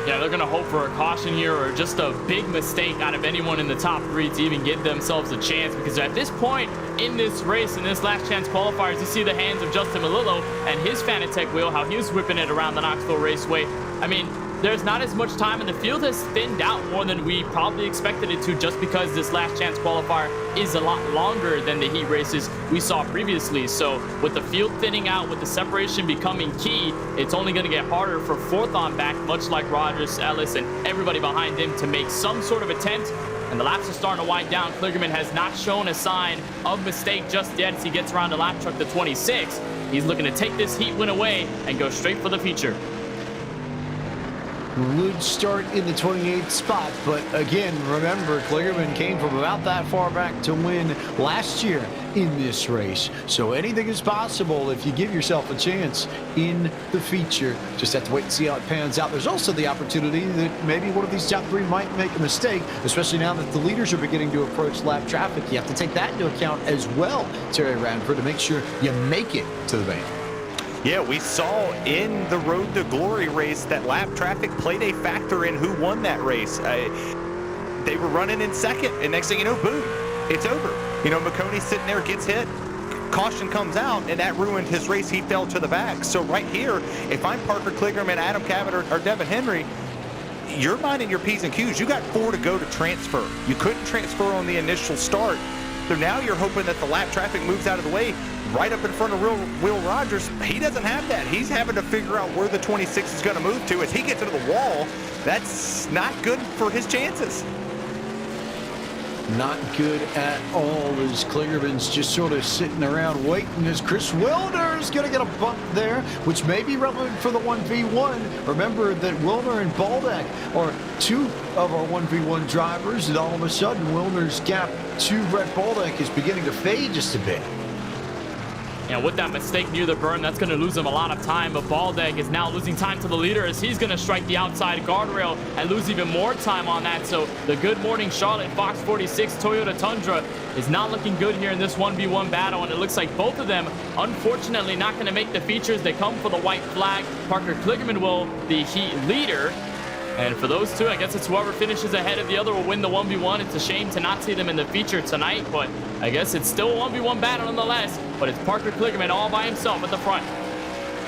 Speaker 2: Yeah, they're going to hope for a caution here or just a big mistake out of anyone in the top 3 to even give themselves a chance, because at this point in this race, in this last chance qualifiers, you see the hands of Justin Melillo and his Fanatec wheel, how he was whipping it around the Knoxville Raceway. I mean, there's not as much time, and the field has thinned out more than we probably expected it to, just because this last chance qualifier is a lot longer than the heat races we saw previously. So with the field thinning out, with the separation becoming key, it's only going to get harder for 4th on back, much like Rogers, Ellis, and everybody behind him to make some sort of attempt. And the laps are starting to wind down. Kligerman has not shown a sign of mistake just yet as he gets around the lap truck to 26. He's looking to take this heat win away and go straight for the feature.
Speaker 1: Would start in the 28th spot, but again, remember, Kligerman came from about that far back to win last year in this race. So anything is possible if you give yourself a chance in the feature. Just have to wait and see how it pans out. There's also the opportunity that maybe one of these top 3 might make a mistake, especially now that the leaders are beginning to approach lap traffic. You have to take that into account as well, Terry Radford, to make sure you make it to the bank.
Speaker 3: Yeah, we saw in the Road to Glory race that lap traffic played a factor in who won that race. They were running in 2nd, and next thing you know, boom, it's over. You know, Maconi sitting there, gets hit, caution comes out, and that ruined his race. He fell to the back. So right here, if I'm Parker Kligerman, Adam Cabot, or Devin Henry, you're minding your P's and Q's. You got 4 to go to transfer. You couldn't transfer on the initial start. So now you're hoping that the lap traffic moves out of the way right up in front of Will Rogers. He doesn't have that. He's having to figure out where the 26 is going to move to. As he gets into the wall, that's not good for his chances.
Speaker 1: Not good at all, as Kligerman's just sort of sitting around waiting as Chris Wilder's going to get a bump there, which may be relevant for the 1v1. Remember that Wilner and Baldeck are 2 of our 1v1 drivers, and all of a sudden Wilner's gap to Brett Baldeck is beginning to fade just a bit.
Speaker 2: And with that mistake near the berm, that's going to lose him a lot of time. But Baldeck is now losing time to the leader as he's going to strike the outside guardrail and lose even more time on that. So the Good Morning Charlotte Fox 46 Toyota Tundra is not looking good here in this 1v1 battle. And it looks like both of them, unfortunately, not going to make the features. They come for the white flag. Parker Kligerman will, the heat leader. And for those two, I guess it's whoever finishes ahead of the other will win the 1v1. It's a shame to not see them in the feature tonight, but I guess it's still a 1v1 battle nonetheless. But it's Parker Kligerman all by himself at the front.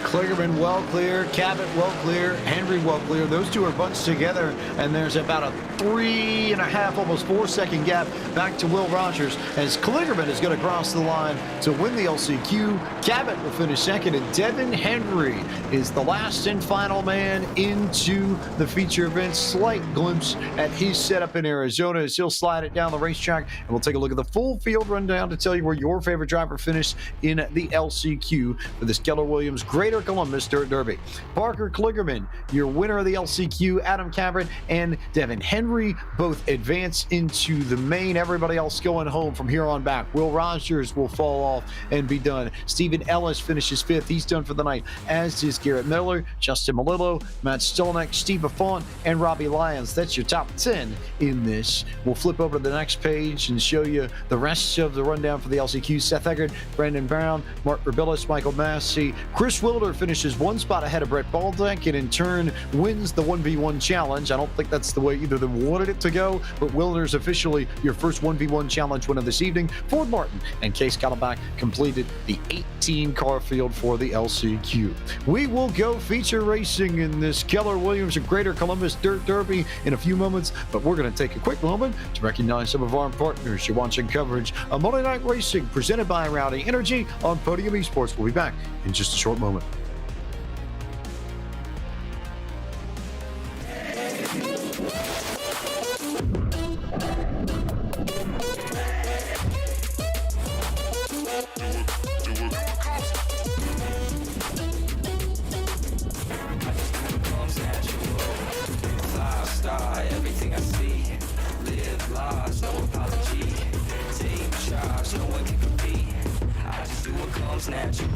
Speaker 1: Kligerman well clear, Cabot well clear, Henry well clear. Those two are bunched together, and there's about a 3.5, almost 4-second gap back to Will Rogers as Kligerman is going to cross the line to win the LCQ. Cabot will finish second, and Devin Henry is the last and final man into the feature event. Slight glimpse at his setup in Arizona as he'll slide it down the racetrack, and we'll take a look at the full field rundown to tell you where your favorite driver finished in the LCQ for this Keller Williams Greater Columbus Dirt Derby. Parker Kligerman, your winner of the LCQ, Adam Cabot and Devin Henry both advance into the main. Everybody else going home from here on back. Will Rogers will fall off and be done. Stephen Ellis finishes 5th. He's done for the night, as is Garrett Miller, Justin Malillo, Matt Stolnick, Steve Affont, and Robbie Lyons. That's your top 10 in this. We'll flip over to the next page and show you the rest of the rundown for the LCQ. Seth Eggert, Brandon Brown, Mark Rebillis, Michael Massey, Chris Wilder finishes 1 spot ahead of Brett Baldeck and in turn wins the 1v1 challenge. I don't think that's the way either of them wanted it to go, but Wilder's officially your first 1v1 challenge winner this evening. Ford Martin and Case Calabac completed the 18 car field for the LCQ. We will go feature racing in this Keller Williams Greater Columbus Dirt Derby in a few moments, but we're going to take a quick moment to recognize some of our partners. You're watching coverage of Monday Night Racing presented by Rowdy Energy on Podium eSports. We'll be back in just a short moment.
Speaker 5: Everything I see, live lives, no apology. Take charge, no one can compete. I just do what comes natural.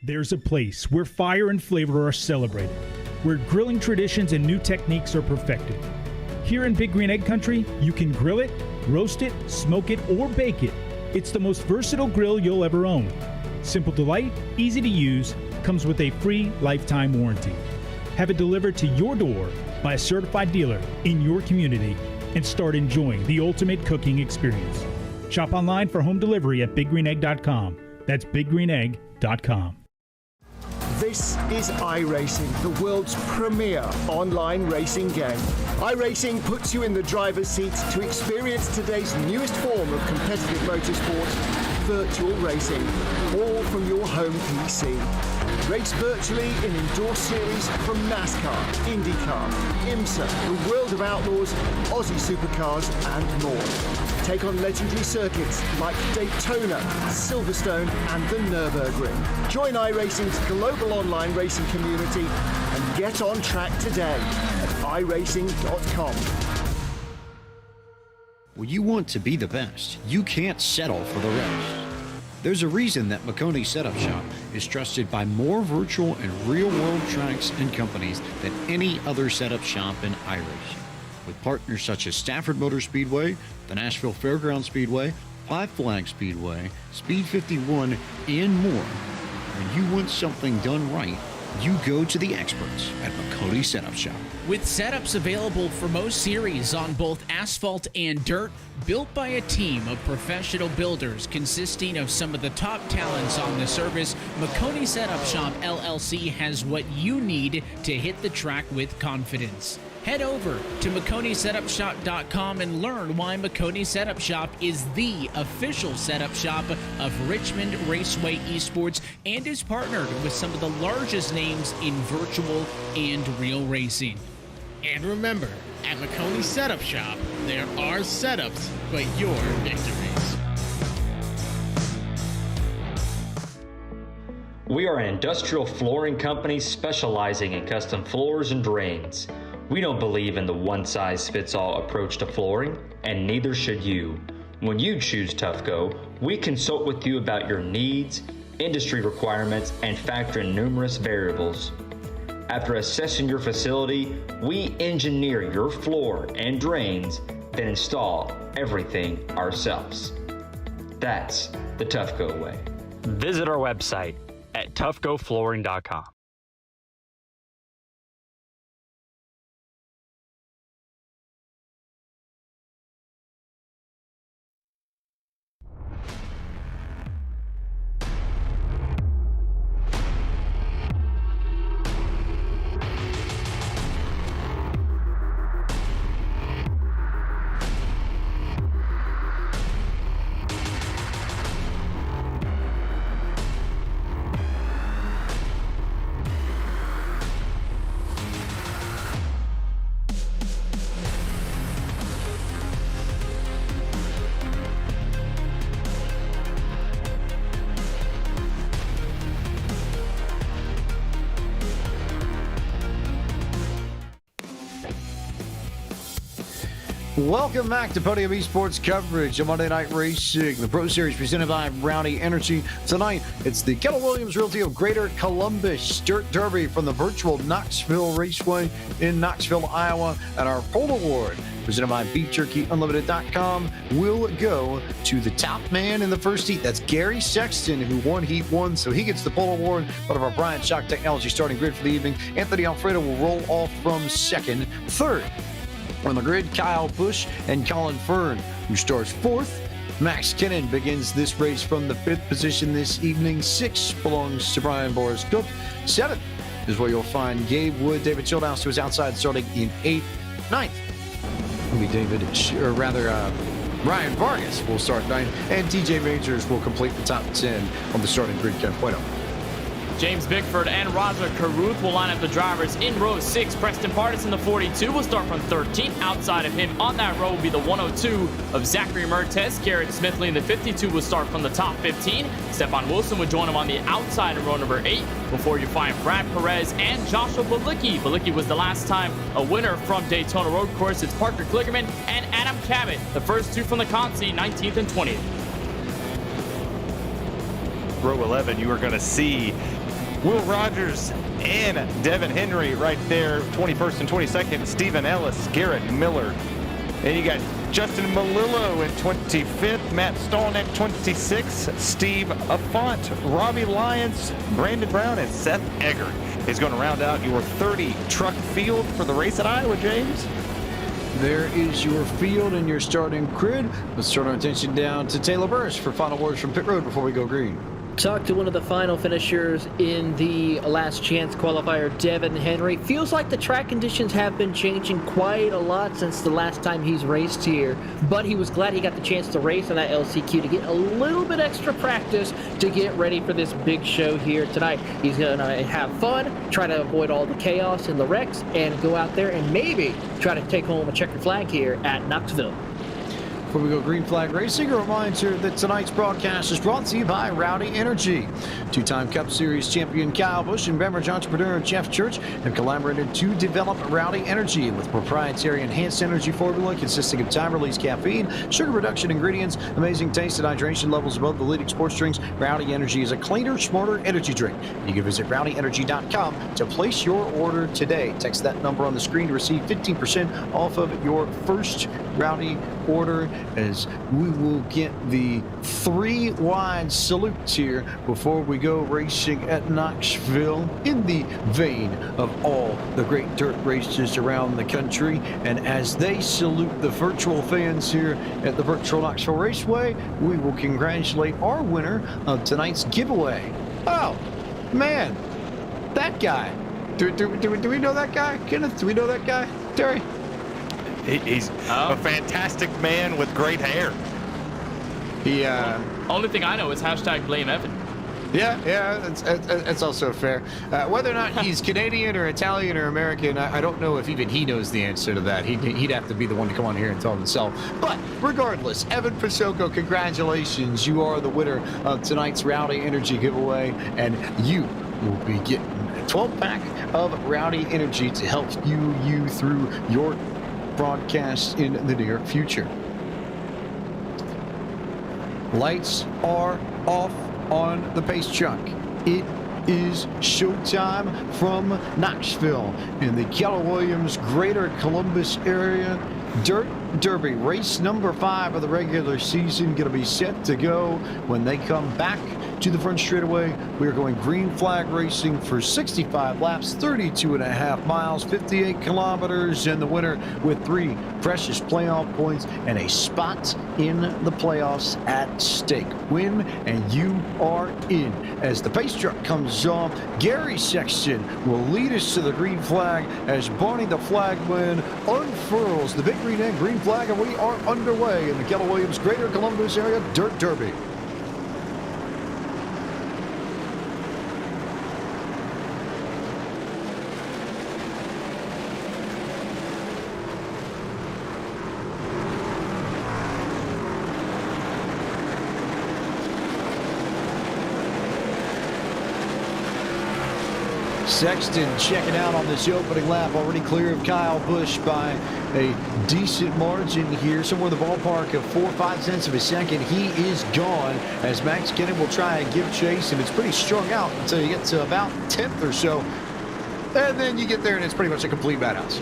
Speaker 6: There's a place where fire and flavor are celebrated, where grilling traditions and new techniques are perfected. Here in Big Green Egg Country, you can grill it, roast it, smoke it, or bake it. It's the most versatile grill you'll ever own. Simple delight, easy to use, comes with a free lifetime warranty. Have it delivered to your door by a certified dealer in your community and start enjoying the ultimate cooking experience. Shop online for home delivery at BigGreenEgg.com. That's BigGreenEgg.com.
Speaker 7: This is iRacing, the world's premier online racing game. iRacing puts you in the driver's seat to experience today's newest form of competitive motorsport, virtual racing, all from your home PC. Race virtually in endorsed series from NASCAR, IndyCar, IMSA, the World of Outlaws, Aussie Supercars, and more. Take on legendary circuits like Daytona, Silverstone, and the Nürburgring. Join iRacing's global online racing community and get on track today at iRacing.com.
Speaker 1: When you want to be the best, you can't settle for the rest. There's a reason that Maconi Setup Shop is trusted by more virtual and real-world tracks and companies than any other setup shop in iRacing. With partners such as Stafford Motor Speedway, the Nashville Fairground Speedway, Five Flag Speedway, Speed 51, and more. When you want something done right, you go to the experts at Maconi Setup Shop.
Speaker 8: With setups available for most series on both asphalt and dirt, built by a team of professional builders consisting of some of the top talents on the service, Maconi Setup Shop LLC has what you need to hit the track with confidence. Head over to MaconiSetupShop.com and learn why Maconi Setup Shop is the official setup shop of Richmond Raceway Esports and is partnered with some of the largest names in virtual and real racing.
Speaker 9: And remember, at Maconi Setup Shop, there are setups, but your victories.
Speaker 10: We are an industrial flooring company specializing in custom floors and drains. We don't believe in the one-size-fits-all approach to flooring, and neither should you. When you choose Tufco, we consult with you about your needs, industry requirements, and factor in numerous variables. After assessing your facility, we engineer your floor and drains, then install everything ourselves. That's the Tufco way. Visit our website at tufcoflooring.com.
Speaker 1: Welcome back to Podium eSports coverage of Monday Night Racing, the Pro Series presented by Rowdy Energy. Tonight, it's the Keller Williams Realty of Greater Columbus Dirt Derby from the virtual Knoxville Raceway in Knoxville, Iowa. And our pole award, presented by BeefJerkyUnlimited.com, will go to the top man in the first heat. That's Gary Sexton, who won Heat 1, so he gets the pole award. Part of our Bryant Shock Technology starting grid for the evening. Anthony Alfredo will roll off from second. Third, on the grid, Kyle Busch and Colin Fern, who starts fourth. Max Kinnon begins this race from the fifth position this evening. Sixth belongs to Brian Boris Cook. Seventh is where you'll find Gabe Wood. David Schildhouse, who is outside, starting in eighth. Ninth will be Ryan Vargas will start ninth, and TJ Majors will complete the top 10 on the starting grid. Ken Puedo.
Speaker 2: James Bickford and Roger Carruth will line up the drivers in row 6. Preston Pardis in the 42 will start from 13th. Outside of him on that row will be the 102 of Zachary Mertes. Garrett Smithley in the 52 will start from the top 15. Stefan Wilson would join him on the outside in row number 8 before you find Brad Perez and Joshua Balicki. Balicki was the last time a winner from Daytona Road Course. It's Parker Kligerman and Adam Cabot, the first two from the Consi, 19th and 20th.
Speaker 3: Row 11, you are going to see Will Rogers and Devin Henry right there, 21st and 22nd. Stephen Ellis, Garrett Miller. And you got Justin Malillo in 25th, Matt Stallneck 26th, Steve Affont, Robbie Lyons, Brandon Brown, and Seth Eggert is going to round out your 30 truck field for the race at Iowa, James.
Speaker 1: There is your field and your starting grid. Let's turn our attention down to Taylor Burris for final words from pit road before we go green.
Speaker 4: Talk to one of the final finishers in the last chance qualifier, Devin Henry. Feels like the track conditions have been changing quite a lot since the last time he's raced here, but he was glad he got the chance to race on that LCQ to get a little bit extra practice to get ready for this big show here tonight. He's going to have fun, try to avoid all the chaos and the wrecks, and go out there and maybe try to take home a checkered flag here at Knoxville.
Speaker 1: Before we go green flag racing, a reminder that tonight's broadcast is brought to you by Rowdy Energy. Two-time Cup Series champion Kyle Busch and beverage entrepreneur Jeff Church have collaborated to develop Rowdy Energy with proprietary enhanced energy formula consisting of time-release caffeine, sugar reduction ingredients, amazing taste and hydration levels above the leading sports drinks. Rowdy Energy is a cleaner, smarter energy drink. You can visit rowdyenergy.com to place your order today. Text that number on the screen to receive 15% off of your first Rowdy order, as we will get the 3 wide salutes here before we go racing at Knoxville, in the vein of all the great dirt races around the country. And as they salute the virtual fans here at the virtual Knoxville Raceway, we will congratulate our winner of tonight's giveaway. Oh, man, that guy. Do we know that guy? Kenneth, do we know that guy? Terry?
Speaker 3: He's a fantastic man with great hair.
Speaker 2: Only thing I know is #blame Evan.
Speaker 1: Yeah, that's also fair. Whether or not he's Canadian or Italian or American, I don't know if even he knows the answer to that. He'd have to be the one to come on here and tell himself. But regardless, Evan Pasoko, congratulations. You are the winner of tonight's Rowdy Energy giveaway, and you will be getting a 12-pack of Rowdy Energy to help you through your broadcast in the near future. Lights are off on the pace truck. It is showtime from Knoxville in the Keller Williams Greater Columbus area. Dirt Derby, race number 5 of the regular season, going to be set to go when they come back to the front straightaway. We are going green flag racing for 65 laps, 32.5 miles, 58 kilometers, and the winner with 3 precious playoff points and a spot in the playoffs at stake. Win and you are in. As the pace truck comes off, Gary Sexton will lead us to the green flag as Barney the Flagman unfurls the big green and green flag, and we are underway in the Keller Williams Greater Columbus area Dirt Derby. Sexton checking out on this opening lap, already clear of Kyle Busch by a decent margin here, somewhere in the ballpark of 4 or 5 tenths of a second. He is gone as Max Kennan will try and give chase, and it's pretty strung out until you get to about 10th or so. And then you get there and it's pretty much a complete madhouse.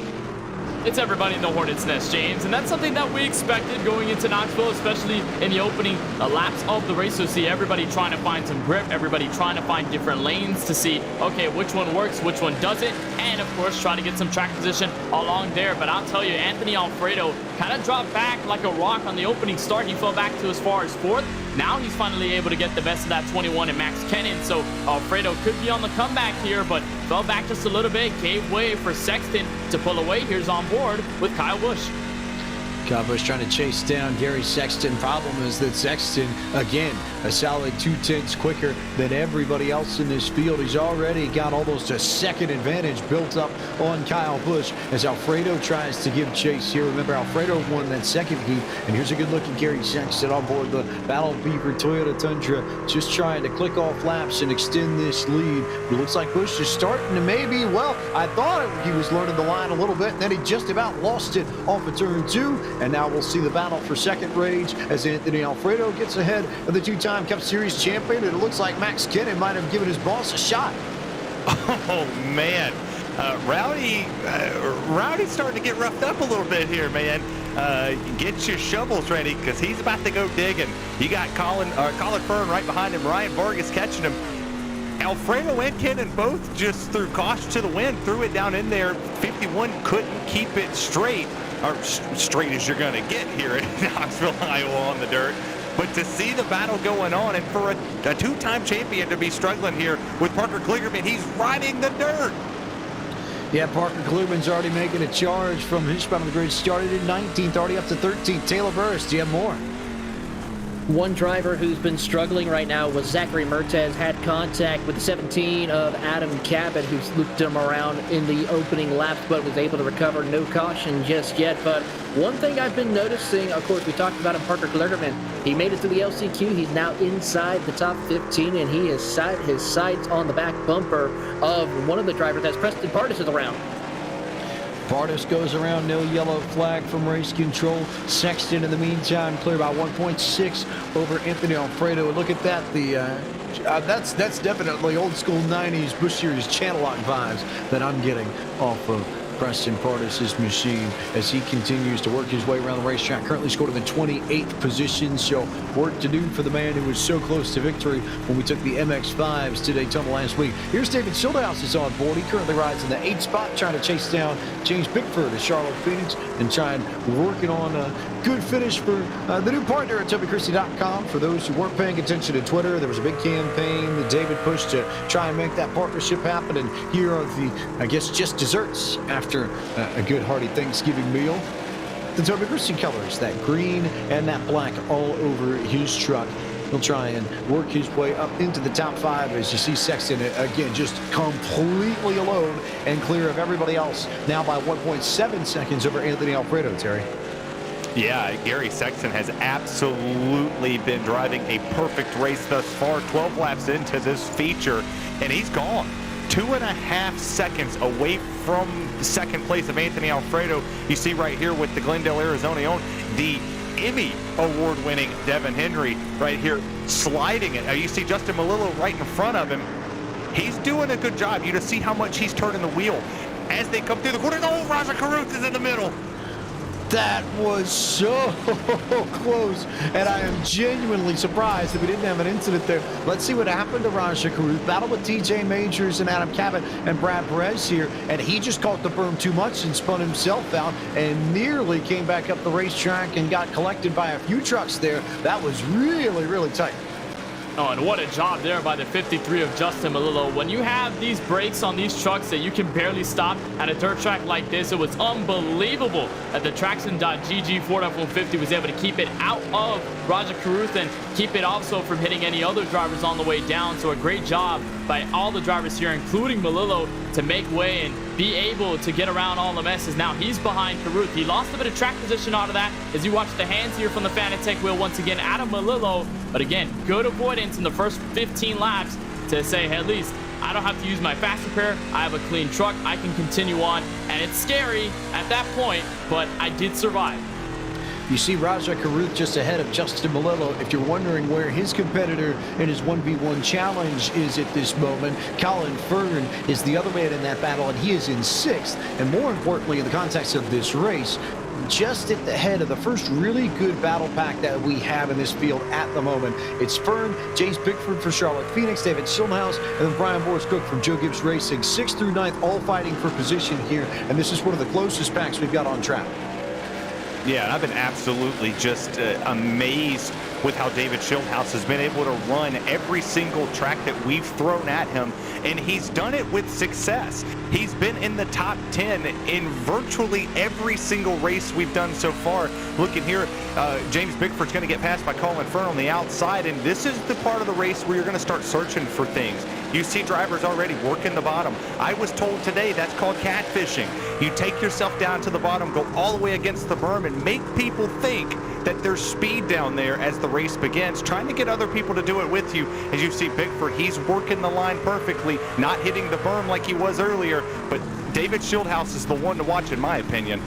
Speaker 2: It's everybody in the Hornets' nest, James, and that's something that we expected going into Knoxville, especially in the opening laps of the race. So see everybody trying to find some grip, everybody trying to find different lanes to see, okay, which one works, which one doesn't, and of course try to get some track position along there. But I'll tell you, Anthony Alfredo kind of dropped back like a rock on the opening start. He fell back to as far as 4th. Now he's finally able to get the best of that 21 and Max Kennan. So Alfredo could be on the comeback here, but fell back just a little bit, gave way for Sexton to pull away. Here's on board with Kyle Busch.
Speaker 1: Kyle Busch trying to chase down Gary Sexton. Problem is that Sexton, again, a solid 2 tenths quicker than everybody else in this field. He's already got almost a second advantage built up on Kyle Busch as Alfredo tries to give chase here. Remember, Alfredo won that second heat, and here's a good look at Gary Sexton on board the Battle Beaver Toyota Tundra, just trying to click off laps and extend this lead. It looks like Busch is starting to maybe, well, I thought he was learning the line a little bit, and then he just about lost it off of turn 2. And now we'll see the battle for second rage as Anthony Alfredo gets ahead of the 2-time Cup Series champion. And it looks like Max Kennan might have given his boss a shot.
Speaker 3: Oh, man. Rowdy's starting to get roughed up a little bit here, man. Get your shovels ready because he's about to go digging. You got Colin Fern right behind him. Ryan Vargas catching him. Alfredo and Kennan both just threw caution to the wind, threw it down in there. 51 couldn't keep it straight. Or straight as you're going to get here in Knoxville, Iowa on the dirt. But to see the battle going on and for a 2-time champion to be struggling here with Parker Kligerman, he's riding the dirt.
Speaker 1: Yeah, Parker Kligerman's already making a charge from his spot on the grid. Started in 19th, already up to 13th. Taylor Burris, do you have more?
Speaker 4: One driver who's been struggling right now was Zachary Mertez. Had contact with the 17 of Adam Cabot, who looped him around in the opening laps, but was able to recover. No caution just yet. But one thing I've been noticing, of course, we talked about him, Parker Klergerman. He made it to the LCQ. He's now inside the top 15, and he has set his sights on the back bumper of one of the drivers. That's Preston Pardis is around.
Speaker 1: Pardis goes around, no yellow flag from race control. Sexton, in the meantime, clear by 1.6 over Anthony Alfredo. Look at that. That's definitely old school 90s Busch Series channel lock vibes that I'm getting off of Preston Pardis' machine as he continues to work his way around the racetrack. Currently scored in the 28th position, so work to do for the man who was so close to victory when we took the MX-5s to Daytona last week. Here's David Schildhouse is on board. He currently rides in the 8th spot, trying to chase down James Bickford of Charlotte Phoenix and trying working on a good finish for the new partner at TobyChristie.com. For those who weren't paying attention to Twitter, there was a big campaign that David pushed to try and make that partnership happen, and here are the, I guess, just desserts after a good hearty Thanksgiving meal. The Toby Christie colors, that green and that black all over his truck. He'll try and work his way up into the top 5 as you see Sexton again just completely alone and clear of everybody else, now by 1.7 seconds over Anthony Alfredo. Terry.
Speaker 3: Yeah, Gary Sexton has absolutely been driving a perfect race thus far. 12 laps into this feature, and he's gone 2.5 seconds away from second place of Anthony Alfredo. You see right here with the Glendale, Arizona own, the Emmy award-winning Devin Henry right here sliding it. Now you see Justin Melillo right in front of him. He's doing a good job. You just see how much he's turning the wheel as they come through the corner. Oh, Raja Caruth is in the middle.
Speaker 1: That was so close, and I am genuinely surprised that we didn't have an incident there. Let's see what happened to Raja Caruth. Battle with TJ Majors and Adam Cabot and Brad Perez here, and he just caught the berm too much and spun himself out and nearly came back up the racetrack and got collected by a few trucks there. That was really, really tight.
Speaker 2: Oh, and what a job there by the 53 of Justin Melillo. When you have these brakes on these trucks that you can barely stop at a dirt track like this, it was unbelievable that the Traxxon.GG Ford F-150 was able to keep it out of Raja Caruth and keep it also from hitting any other drivers on the way down. So a great job by all the drivers here, including Melillo, to make way and be able to get around all the messes. Now he's behind Caruth. He lost a bit of track position out of that as you watch the hands here from the Fanatec wheel once again. Adam Melillo, but again, good avoidance in the first 15 laps to say, hey, at least I don't have to use my fast repair. I have a clean truck. I can continue on, and it's scary at that point, but I did survive.
Speaker 1: You see Raja Caruth just ahead of Justin Melillo. If you're wondering where his competitor in his 1v1 challenge is at this moment, Colin Fern is the other man in that battle, and he is in 6th. And more importantly, in the context of this race, just at the head of the first really good battle pack that we have in this field at the moment. It's Fern, James Bickford for Charlotte Phoenix, David Schildhouse, and then Brian Boris Cook from Joe Gibbs Racing. 6th through 9th, all fighting for position here, and this is one of the closest packs we've got on track.
Speaker 3: Yeah, and I've been absolutely just amazed with how David Schildhouse has been able to run every single track that we've thrown at him, and he's done it with success. He's been in the top 10 in virtually every single race we've done so far. Looking here, James Bickford's going to get passed by Colin Fern on the outside, and this is the part of the race where you're going to start searching for things. You see drivers already working the bottom. I was told today that's called catfishing. You take yourself down to the bottom, go all the way against the berm, and make people think that there's speed down there as the race begins, trying to get other people to do it with you. As you see Bickford, he's working the line perfectly, not hitting the berm like he was earlier, but David Schildhouse is the one to watch in my opinion.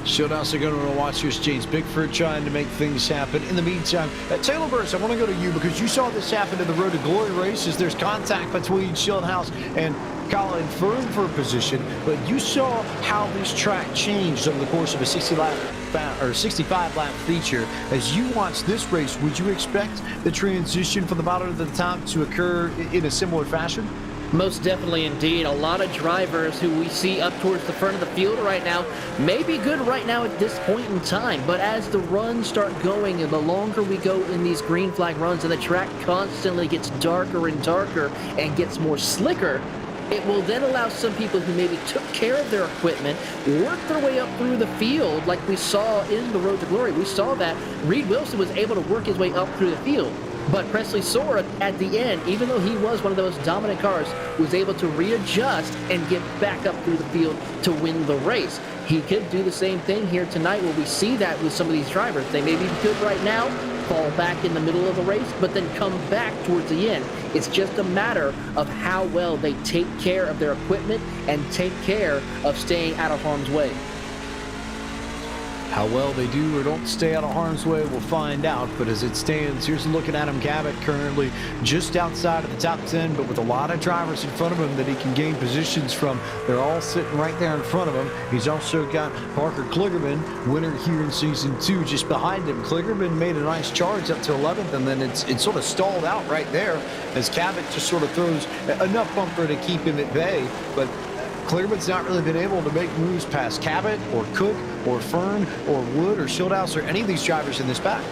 Speaker 1: Schildhouse are going to watch. Here's James Bickford trying to make things happen. In the meantime, Taylor Burris, I want to go to you because you saw this happen in the Road to Glory races. There's contact between Schildhouse and Colin Fern for position, but you saw how this track changed over the course of a 65 lap feature. As you watch this race, would you expect the transition from the bottom to the top to occur in a similar fashion?
Speaker 4: Most definitely indeed. A lot of drivers who we see up towards the front of the field right now may be good right now at this point in time, but as the runs start going and the longer we go in these green flag runs and the track constantly gets darker and darker and gets more slicker, it will then allow some people who maybe took care of their equipment, work their way up through the field like we saw in the Road to Glory. We saw that Reed Wilson was able to work his way up through the field. But Presley Sora, at the end, even though he was one of the most dominant cars, was able to readjust and get back up through the field to win the race. He could do the same thing here tonight where we see that with some of these drivers. They may be good right now, fall back in the middle of the race, but then come back towards the end. It's just a matter of how well they take care of their equipment and take care of staying out of harm's way.
Speaker 1: How well they do or don't stay out of harm's way, we'll find out. But as it stands, here's a look at Adam Cabot, currently just outside of the top 10, but with a lot of drivers in front of him that he can gain positions from. They're all sitting right there in front of him. He's also got Parker Kligerman, winner here in Season 2, just behind him. Kligerman made a nice charge up to 11th, and then it's sort of stalled out right there as Cabot just sort of throws enough bumper to keep him at bay. But Kligerman's not really been able to make moves past Cabot or Cook or Fern or Wood or Schildhouse or any of these drivers in this pack.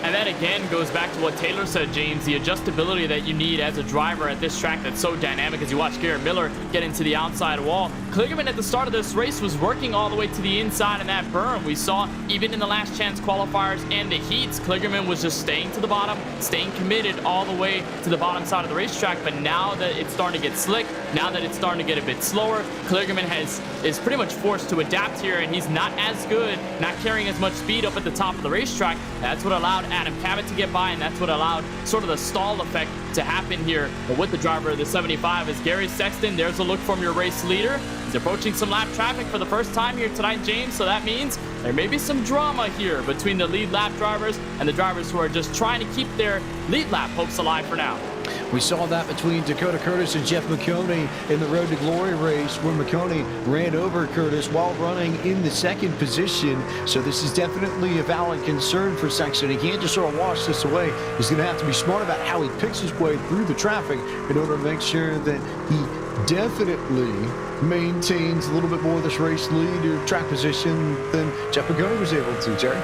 Speaker 2: And that again goes back to what Taylor said, James, the adjustability that you need as a driver at this track that's so dynamic as you watch Garrett Miller get into the outside wall. Kligerman at the start of this race was working all the way to the inside in that berm. We saw even in the last chance qualifiers and the heats, Kligerman was just staying to the bottom, staying committed all the way to the bottom side of the racetrack. But now that it's starting to get slick, now that it's starting to get a bit slower, Kligerman is pretty much forced to adapt here, and he's not as good, not carrying as much speed up at the top of the racetrack. That's what allowed Adam Cabot to get by, and that's what allowed sort of the stall effect to happen here. But with the driver of the 75 is Gary Sexton. There's a look from your race leader. He's approaching some lap traffic for the first time here tonight, James, so that means there may be some drama here between the lead lap drivers and the drivers who are just trying to keep their lead lap hopes alive for now.
Speaker 1: We saw that between Dakota Curtis and Jeff Maconi in the Road to Glory race where Maconi ran over Curtis while running in the second position. So this is definitely a valid concern for Sexton. He can't just sort of wash this away. He's going to have to be smart about how he picks his way through the traffic in order to make sure that he definitely maintains a little bit more of this race lead or track position than Jeff Maconi was able to, Jerry.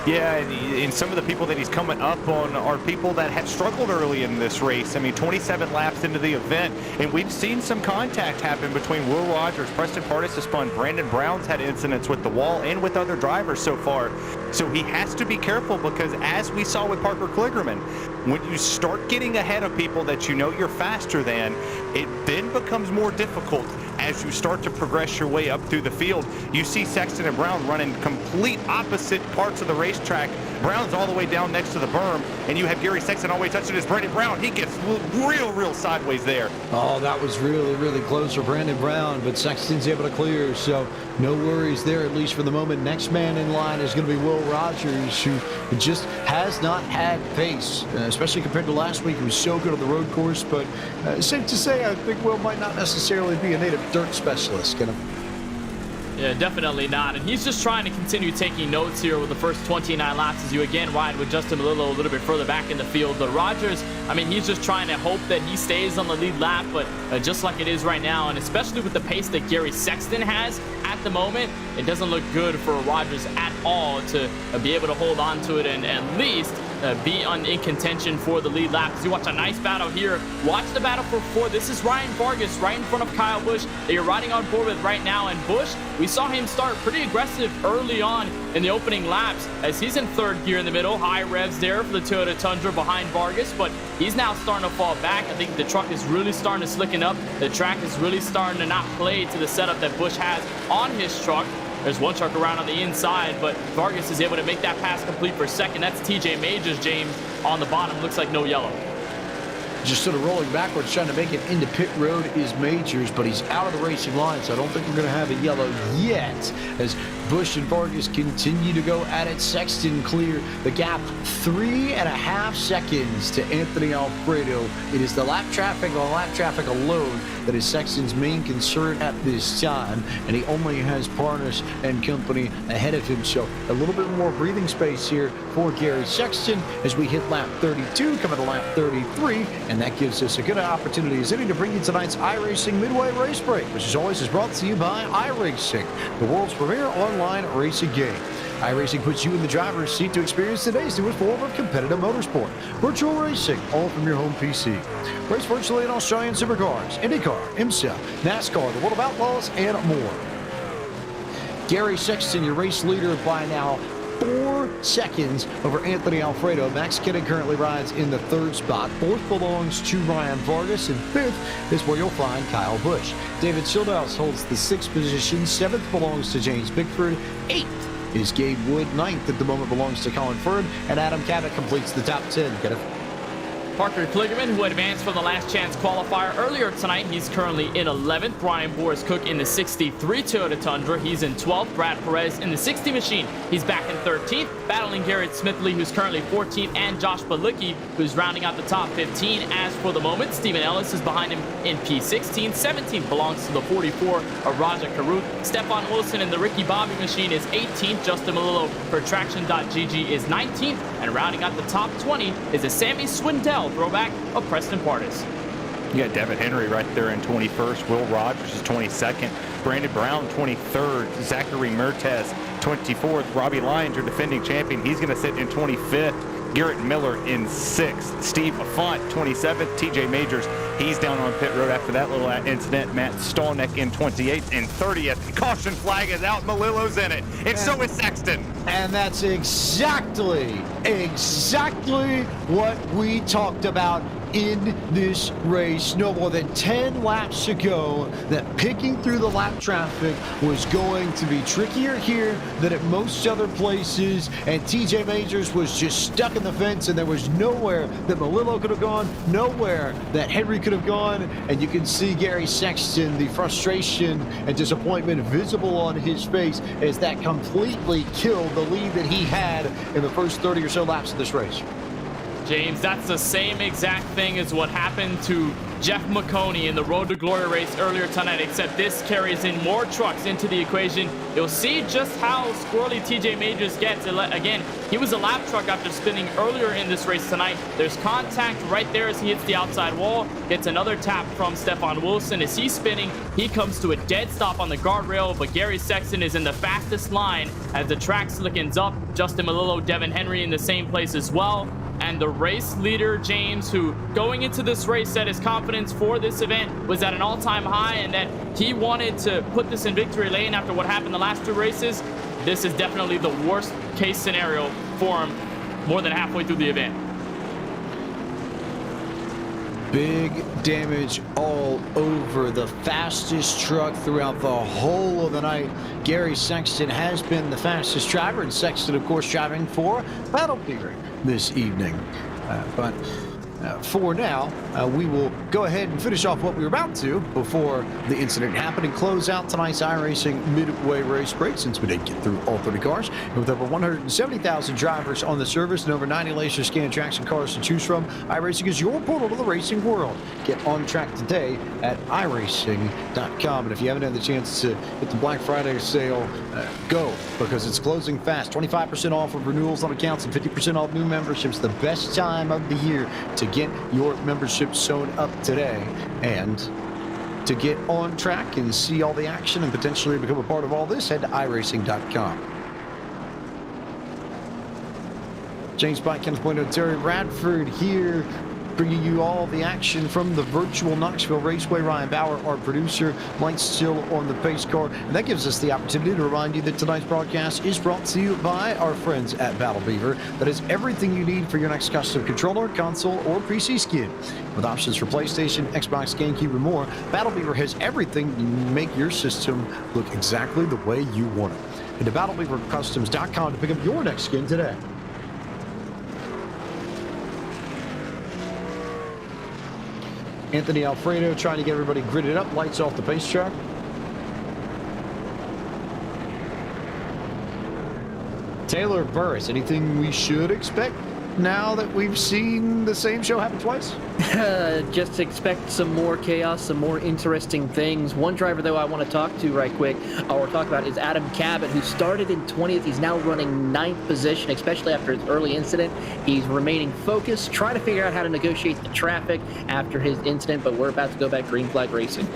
Speaker 3: Yeah, and some of the people that he's coming up on are people that have struggled early in this race. I mean, 27 laps into the event, and we've seen some contact happen between Will Rogers, Preston Pardis has spun, Brandon Brown's had incidents with the wall and with other drivers so far. So he has to be careful because, as we saw with Parker Kligerman, when you start getting ahead of people that you know you're faster than, it then becomes more difficult as you start to progress your way up through the field. You see Sexton and Brown running complete opposite parts of the racetrack. Brown's all the way down next to the berm, and you have Gary Sexton all the way touching his Brandon Brown. He gets real sideways there.
Speaker 1: Oh, that was really close for Brandon Brown, but Sexton's able to clear, so no worries there, at least for the moment. Next man in line is going to be Will Rogers, who just has not had pace, especially compared to last week. He was so good on the road course, but safe to say, I think Will might not necessarily be a native dirt specialist.
Speaker 2: Yeah, definitely not. And he's just trying to continue taking notes here with the first 29 laps as you again ride with Justin a little bit further back in the field. But Rogers, I mean, he's just trying to hope that he stays on the lead lap, but just like it is right now, and especially with the pace that Gary Sexton has at the moment, it doesn't look good for Rogers at all to be able to hold on to it and at least be in contention for the lead lap. As you watch a nice battle here. Watch the battle for 4. This is Ryan Vargas right in front of Kyle Busch that you're riding on board with right now. And Busch, we saw him start pretty aggressive early on in the opening laps as he's in third gear in the middle. High revs there for the Toyota Tundra behind Vargas, but he's now starting to fall back. I think the truck is really starting to slicken up. The track is really starting to not play to the setup that Busch has on his truck. There's one truck around on the inside, but Vargas is able to make that pass complete for second. That's TJ Majors, James, on the bottom. Looks like no yellow.
Speaker 1: Just sort of rolling backwards, trying to make it into pit road is Majors, but he's out of the racing line, so I don't think we're going to have a yellow yet as Busch and Vargas continue to go at it. Sexton clear the gap 3.5 seconds to Anthony Alfredo. It is the lap traffic alone that is Sexton's main concern at this time, and he only has Parnas and company ahead of him, so a little bit more breathing space here for Gary Sexton as we hit lap 32, coming to lap 33, and that gives us a good opportunity as any to bring you tonight's iRacing Midway Race Break, which as always is brought to you by iRacing, the world's premier online racing game. iRacing puts you in the driver's seat to experience today's newest form of competitive motorsport. Virtual racing, all from your home PC. Race virtually in Australian supercars, IndyCar, IMSA, NASCAR, the World of Outlaws, and more. Gary Sexton, your race leader by now 4 seconds over Anthony Alfredo. Max Kidden currently rides in the 3rd spot. 4th belongs to Ryan Vargas, and 5th is where you'll find Kyle Busch. David Schildhouse holds the 6th position. 7th belongs to James Bickford. 8th is Gabe Wood. 9th at the moment belongs to Colin Ferd, and Adam Cabot completes the top 10.
Speaker 2: Parker Kligerman, who advanced from the last chance qualifier earlier tonight, he's currently in 11th. Brian Boris Cook in the 63 Toyota Tundra, he's in 12th. Brad Perez in the 60 machine, he's back in 13th, battling Garrett Smithley, who's currently 14th, and Josh Balicki, who's rounding out the top 15. As for the moment, Stephen Ellis is behind him in P16. 17th belongs to the 44 of Raja Karuth. Stefan Wilson in the Ricky Bobby machine is 18th. Justin Malillo for Traction.gg is 19th, and rounding out the top 20 is a Sammy Swindell throwback of Preston Pardis.
Speaker 3: You got Devin Henry right there in 21st. Will Rogers is 22nd. Brandon Brown 23rd. Zachary Mertes 24th. Robbie Lyons, your defending champion, he's going to sit in 25th. Garrett Miller in 6th. Steve Affont 27th. TJ Majors, he's down on pit road after that little incident. Matt Stallneck in 28th and 30th. Caution flag is out. Malillo's in it. And so is Sexton.
Speaker 1: And that's exactly what we talked about in this race. No more than 10 laps to go, that picking through the lap traffic was going to be trickier here than at most other places, and TJ Majors was just stuck in the fence, and there was nowhere that Malillo could have gone, nowhere that Henry could have gone, and you can see Gary Sexton, the frustration and disappointment visible on his face as that completely killed the lead that he had in the first 30 or so laps of this race.
Speaker 2: James, that's the same exact thing as what happened to Jeff Maconi in the Road to Glory race earlier tonight, except this carries in more trucks into the equation. You'll see just how squirrely TJ Majors gets. Again, he was a lap truck after spinning earlier in this race tonight. There's contact right there as he hits the outside wall. Gets another tap from Stefan Wilson. As he's spinning, he comes to a dead stop on the guardrail, but Gary Sexton is in the fastest line as the track slickens up. Justin Malillo, Devin Henry in the same place as well. And the race leader, James, who going into this race said his confidence for this event was at an all-time high and that he wanted to put this in victory lane after what happened the last 2 races, this is definitely the worst case scenario for him more than halfway through the event.
Speaker 1: Big damage all over the fastest truck throughout the whole of the night. Gary Sexton has been the fastest driver, and Sexton, of course, driving for Battle Beaver this evening. But for now, we will go ahead and finish off what we were about to before the incident happened and close out tonight's iRacing midway race break, since we didn't get through all 30 cars. And with over 170,000 drivers on the service and over 90 laser scan tracks and cars to choose from, iRacing is your portal to the racing world. Get on track today at iRacing.com. And if you haven't had the chance to hit the Black Friday sale, go, because it's closing fast. 25% off of renewals on accounts and 50% off new memberships. The best time of the year to get your membership sewn up today, and to get on track and see all the action and potentially become a part of all this, head to iRacing.com. James Bike, Kenneth Bueno, Terry Radford here, bringing you all the action from the virtual Knoxville Raceway. Ryan Bauer, our producer, lights still on the pace car, and that gives us the opportunity to remind you that tonight's broadcast is brought to you by our friends at Battle Beaver. That is everything you need for your next custom controller, console, or PC skin. With options for PlayStation, Xbox, GameCube, and more, Battle Beaver has everything to make your system look exactly the way you want it. Head to BattleBeaverCustoms.com to pick up your next skin today. Anthony Alfredo trying to get everybody gridded up, lights off the pace track. Taylor Burris, anything we should expect now that we've seen the same show happen twice?
Speaker 4: Just expect some more chaos, some more interesting things. One driver, though, I want to talk to right quick, or talk about, is Adam Cabot, who started in 20th. He's now running 9th position, especially after his early incident. He's remaining focused, trying to figure out how to negotiate the traffic after his incident, but we're about to go back green flag racing.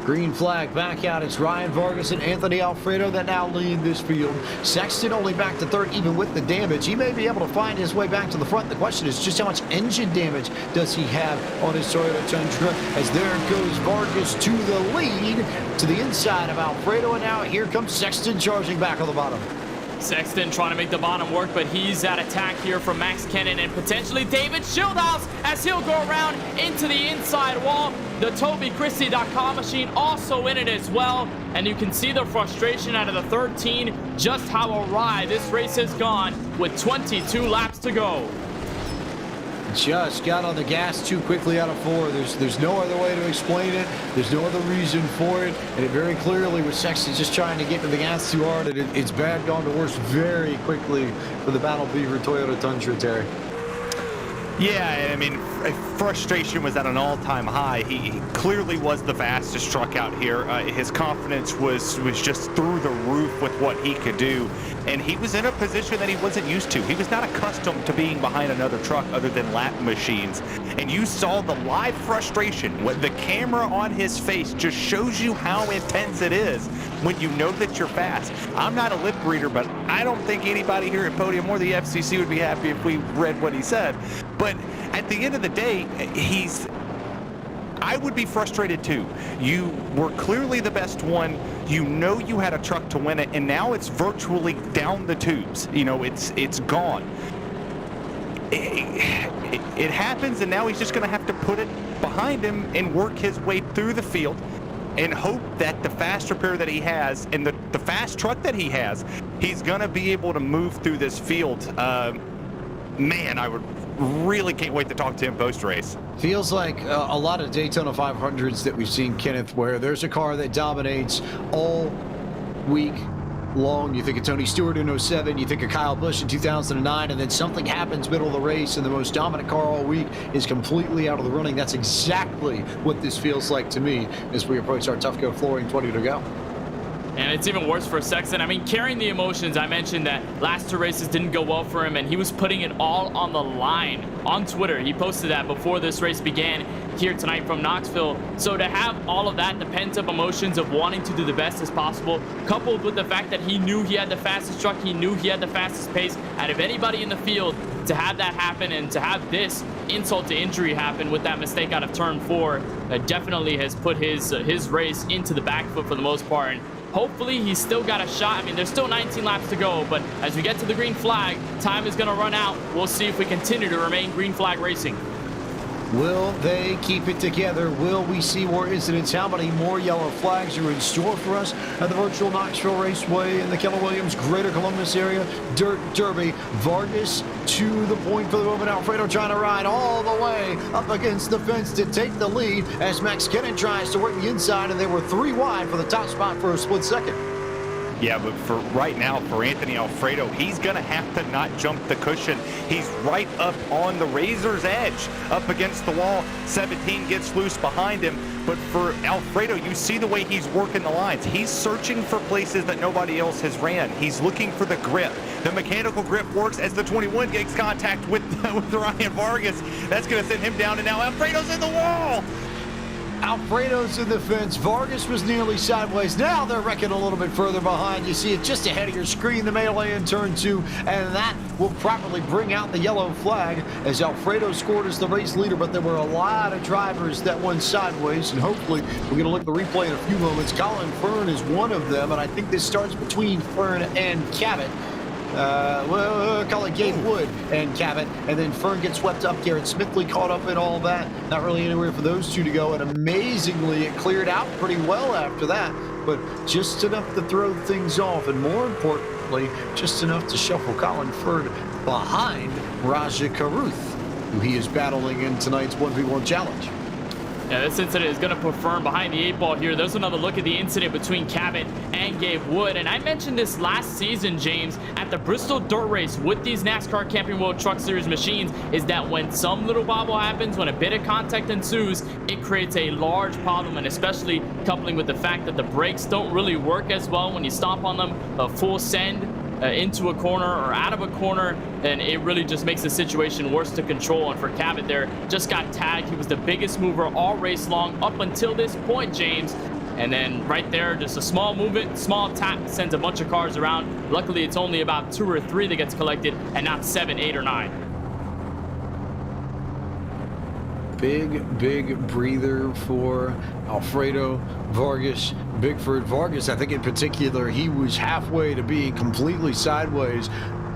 Speaker 1: Green flag back out. It's Ryan Vargas and Anthony Alfredo that now lead this field. Sexton only back to third, even with the damage. He may be able to find his way back to the front. The question is just how much engine damage does he have on his Toyota Tundra, as there goes Vargas to the lead, to the inside of Alfredo, and now here comes Sexton charging back on the bottom.
Speaker 2: Sexton trying to make the bottom work, but he's at attack here from Max Kennan and potentially David Schildhaus as he'll go around into the inside wall. The Toby Christie.com machine also in it as well, and you can see the frustration out of the 13, just how awry this race has gone with 22 laps to go.
Speaker 1: Just got on the gas too quickly out of 4. There's no other way to explain it. There's no other reason for it. And it very clearly was Sexton just trying to get to the gas too hard. And it's bad gone to worse very quickly for the Battle Beaver Toyota Tundra, Terry.
Speaker 3: Yeah, I mean, frustration was at an all-time high. He clearly was the fastest truck out here. His confidence was just through the roof with what he could do. And he was in a position that he wasn't used to. He was not accustomed to being behind another truck other than lap machines. And you saw the live frustration. What the camera on his face just shows you how intense it is when you know that you're fast. I'm not a lip reader, but I don't think anybody here at Podium or the FCC would be happy if we read what he said. But at the end of the day, I would be frustrated too. You were clearly the best one. You know you had a truck to win it, and now it's virtually down the tubes. You know, it's gone. It happens, and now he's just going to have to put it behind him and work his way through the field and hope that the fast repair that he has and the fast truck that he has, he's going to be able to move through this field. Man, I would really can't wait to talk to him post-race.
Speaker 1: Feels like a lot of Daytona 500s that we've seen, Kenneth, where there's a car that dominates all week long. You think of Tony Stewart in 07, you think of Kyle Busch in 2009, and then something happens middle of the race and the most dominant car all week is completely out of the running. That's exactly what this feels like to me as we approach our Tufco flooring 20 to go.
Speaker 2: And it's even worse for Sexton. I mean, carrying the emotions. I mentioned that last 2 races didn't go well for him, and he was putting it all on the line on Twitter. He posted that before this race began here tonight from Knoxville. So to have all of that, the pent-up emotions of wanting to do the best as possible, coupled with the fact that he knew he had the fastest truck, he knew he had the fastest pace out of anybody in the field, to have that happen and to have this insult to injury happen with that mistake out of turn 4, definitely has put his race into the back foot for the most part. And hopefully he's still got a shot. I mean, there's still 19 laps to go, but as we get to the green flag, time is going to run out. We'll see if we continue to remain green flag racing.
Speaker 1: Will they keep it together? Will we see more incidents? How many more yellow flags are in store for us at the virtual Knoxville Raceway in the Keller Williams Greater Columbus area Dirt Derby? Vargas to the point for the moment. Alfredo trying to ride all the way up against the fence to take the lead as Max Kennan tries to work the inside, and they were 3 wide for the top spot for a split second.
Speaker 3: Yeah, but for right now, for Anthony Alfredo, he's going to have to not jump the cushion. He's right up on the razor's edge, up against the wall. 17 gets loose behind him. But for Alfredo, you see the way he's working the lines. He's searching for places that nobody else has ran. He's looking for the grip. The mechanical grip works as the 21 makes contact with Ryan Vargas. That's going to send him down, and now Alfredo's in the wall.
Speaker 1: Alfredo's in the fence. Vargas was nearly sideways. Now they're wrecking a little bit further behind. You see it just ahead of your screen, the melee in turn 2, and that will properly bring out the yellow flag as Alfredo scored as the race leader, but there were a lot of drivers that went sideways, and hopefully we're going to look at the replay in a few moments. Colin Fern is one of them, and I think this starts between Fern and Cabot. We'll call it Gabe Wood and Cabot, and then Fern gets swept up. Garrett Smithley caught up in all that. Not really anywhere for those two to go, and amazingly it cleared out pretty well after that, but just enough to throw things off, and more importantly, just enough to shuffle Colin Fern behind Raja Karuth, who he is battling in tonight's 1v1 challenge.
Speaker 2: Yeah, this incident is going to put Fern behind the 8 ball here. There's another look at the incident between Cabot and Gabe Wood. And I mentioned this last season, James, at the Bristol Dirt Race with these NASCAR Camping World Truck Series machines, is that when some little bobble happens, when a bit of contact ensues, it creates a large problem, and especially coupling with the fact that the brakes don't really work as well when you stomp on them, a full send into a corner or out of a corner, and it really just makes the situation worse to control. And for Cabot there, just got tagged. He was the biggest mover all race long up until this point, James. And then right there, just a small movement, small tap sends a bunch of cars around. Luckily, it's only about 2 or 3 that gets collected and not 7, 8, or 9.
Speaker 1: Big breather for Alfredo Vargas. Bigford Vargas, I think in particular, he was halfway to being completely sideways,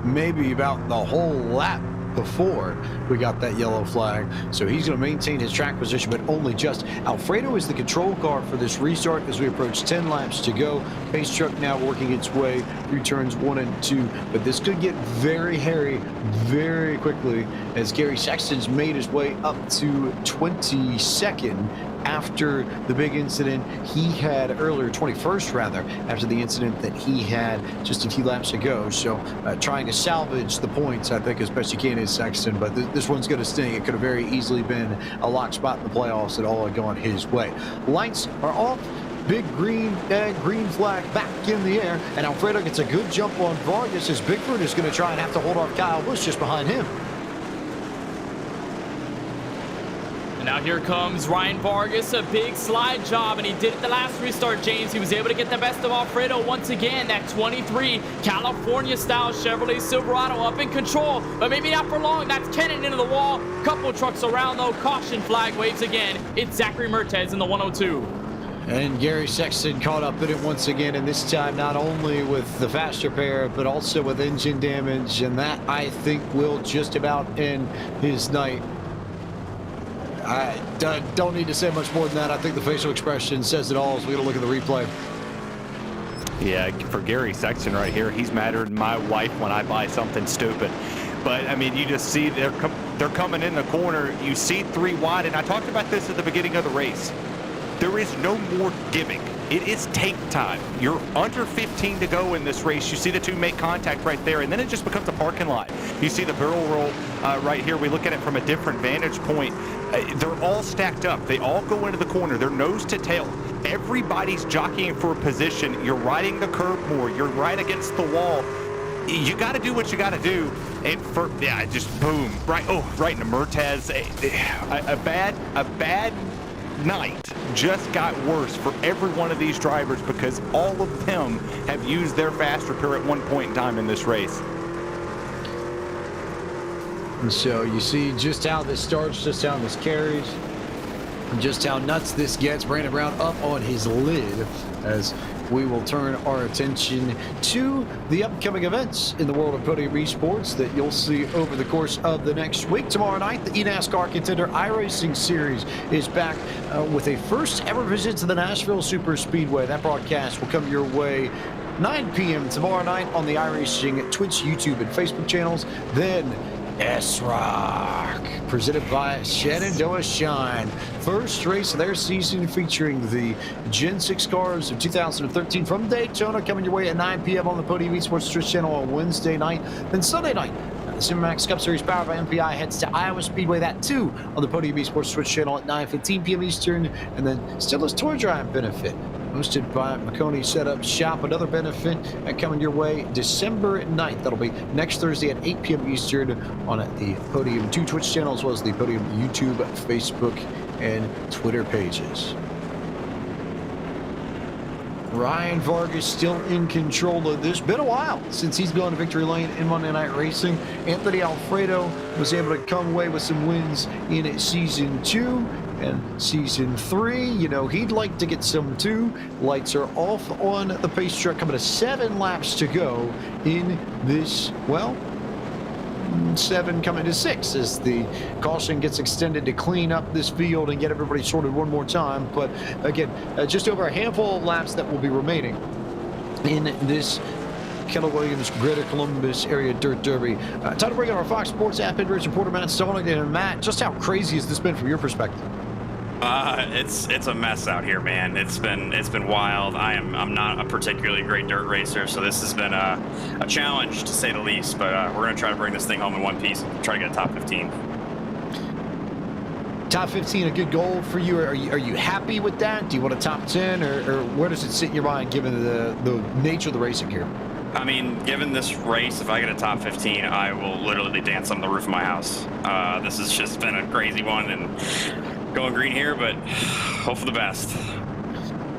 Speaker 1: maybe about the whole lap before we got that yellow flag. So he's going to maintain his track position, but only just. Alfredo is the control car for this restart as we approach 10 laps to go. Pace truck now working its way through turns 1 and 2, but this could get very hairy very quickly as Gary Sexton's made his way up to 22nd after the big incident he had earlier, 21st rather, after the incident that he had just a few laps ago. So trying to salvage the points, I think, as best you can is Sexton, but this one's going to sting. It could have very easily been a lock spot in the playoffs that all had gone his way. Lights are off. Big green flag back in the air, and Alfredo gets a good jump on Vargas as Bigford is going to try and have to hold off Kyle Busch just behind him.
Speaker 2: Now here comes Ryan Vargas, a big slide job, and he did it the last restart, James. He was able to get the best of Alfredo once again. That 23 California-style Chevrolet Silverado up in control, but maybe not for long. That's Kennan into the wall. Couple trucks around, though. Caution flag waves again. It's Zachary Mertez in the 102.
Speaker 1: And Gary Sexton caught up in it once again, and this time not only with the faster pair, but also with engine damage, and that, I think, will just about end his night. I don't need to say much more than that. I think the facial expression says it all as we look at the replay.
Speaker 3: Yeah, for Gary Sexton right here, he's madder than my wife when I buy something stupid. But, I mean, you just see they're coming in the corner. You see 3 wide, and I talked about this at the beginning of the race. There is no more giving. It is tank time. You're under 15 to go in this race. You see the 2 make contact right there, and then it just becomes a parking lot. You see the barrel roll right here. We look at it from a different vantage point. They're all stacked up. They all go into the corner. They're nose to tail. Everybody's jockeying for a position. You're riding the curb more. You're right against the wall. You got to do what you got to do. And just boom, right into Mertez. A bad night just got worse for every one of these drivers because all of them have used their fast repair at one point in time in this race.
Speaker 1: And so you see just how this starts, just how this carries, and just how nuts this gets. Brandon Brown up on his lid as we will turn our attention to the upcoming events in the world of Podium eSports that you'll see over the course of the next week. Tomorrow night, the eNASCAR Contender iRacing Series is back with a first ever visit to the Nashville Super Speedway. That broadcast will come your way 9 p.m. tomorrow night on the iRacing Twitch, YouTube, and Facebook channels. Then S-Rock, presented by Shenandoah Shine. First race of their season featuring the Gen 6 cars of 2013 from Daytona, coming your way at 9 p.m. on the Podium eSports Twitch channel on Wednesday night. Then Sunday night, the Supermax Cup Series powered by MPI heads to Iowa Speedway. That too on the Podium eSports Twitch channel at 9:15 p.m. Eastern. And then Steelers Toy Drive benefit, hosted by Maconi Setup Shop. Another benefit coming your way December 9th. That'll be next Thursday at 8 p.m. Eastern on the Podium 2 Twitch channel, as well as the Podium YouTube, Facebook, and Twitter pages. Ryan Vargas still in control of this. Been a while since he's gone to victory lane in Monday Night Racing. Anthony Alfredo was able to come away with some wins in Season 2 and Season 3. You know, he'd like to get some too. Lights are off on the pace truck, coming to 7 laps to go in this, well, 7 coming to 6 as the caution gets extended to clean up this field and get everybody sorted one more time. But again, just over a handful of laps that will be remaining in this Keller Williams Greater Columbus Area Dirt Derby. Time to bring on our Fox Sports app injuries reporter Matt Stoneman. And Matt, just how crazy has this been from your perspective?
Speaker 11: It's a mess out here, man. It's been wild. I'm not a particularly great dirt racer, so this has been a challenge to say the least. But we're gonna try to bring this thing home in one piece and try to get a top 15.
Speaker 1: Top 15, a good goal for you. Are you happy with that? Do you want a top 10, or where does it sit in your mind given the nature of the racing here?
Speaker 11: I mean, given this race, if I get a top 15, I will literally dance on the roof of my house. This has just been a crazy one, and going green here, but hope for the best.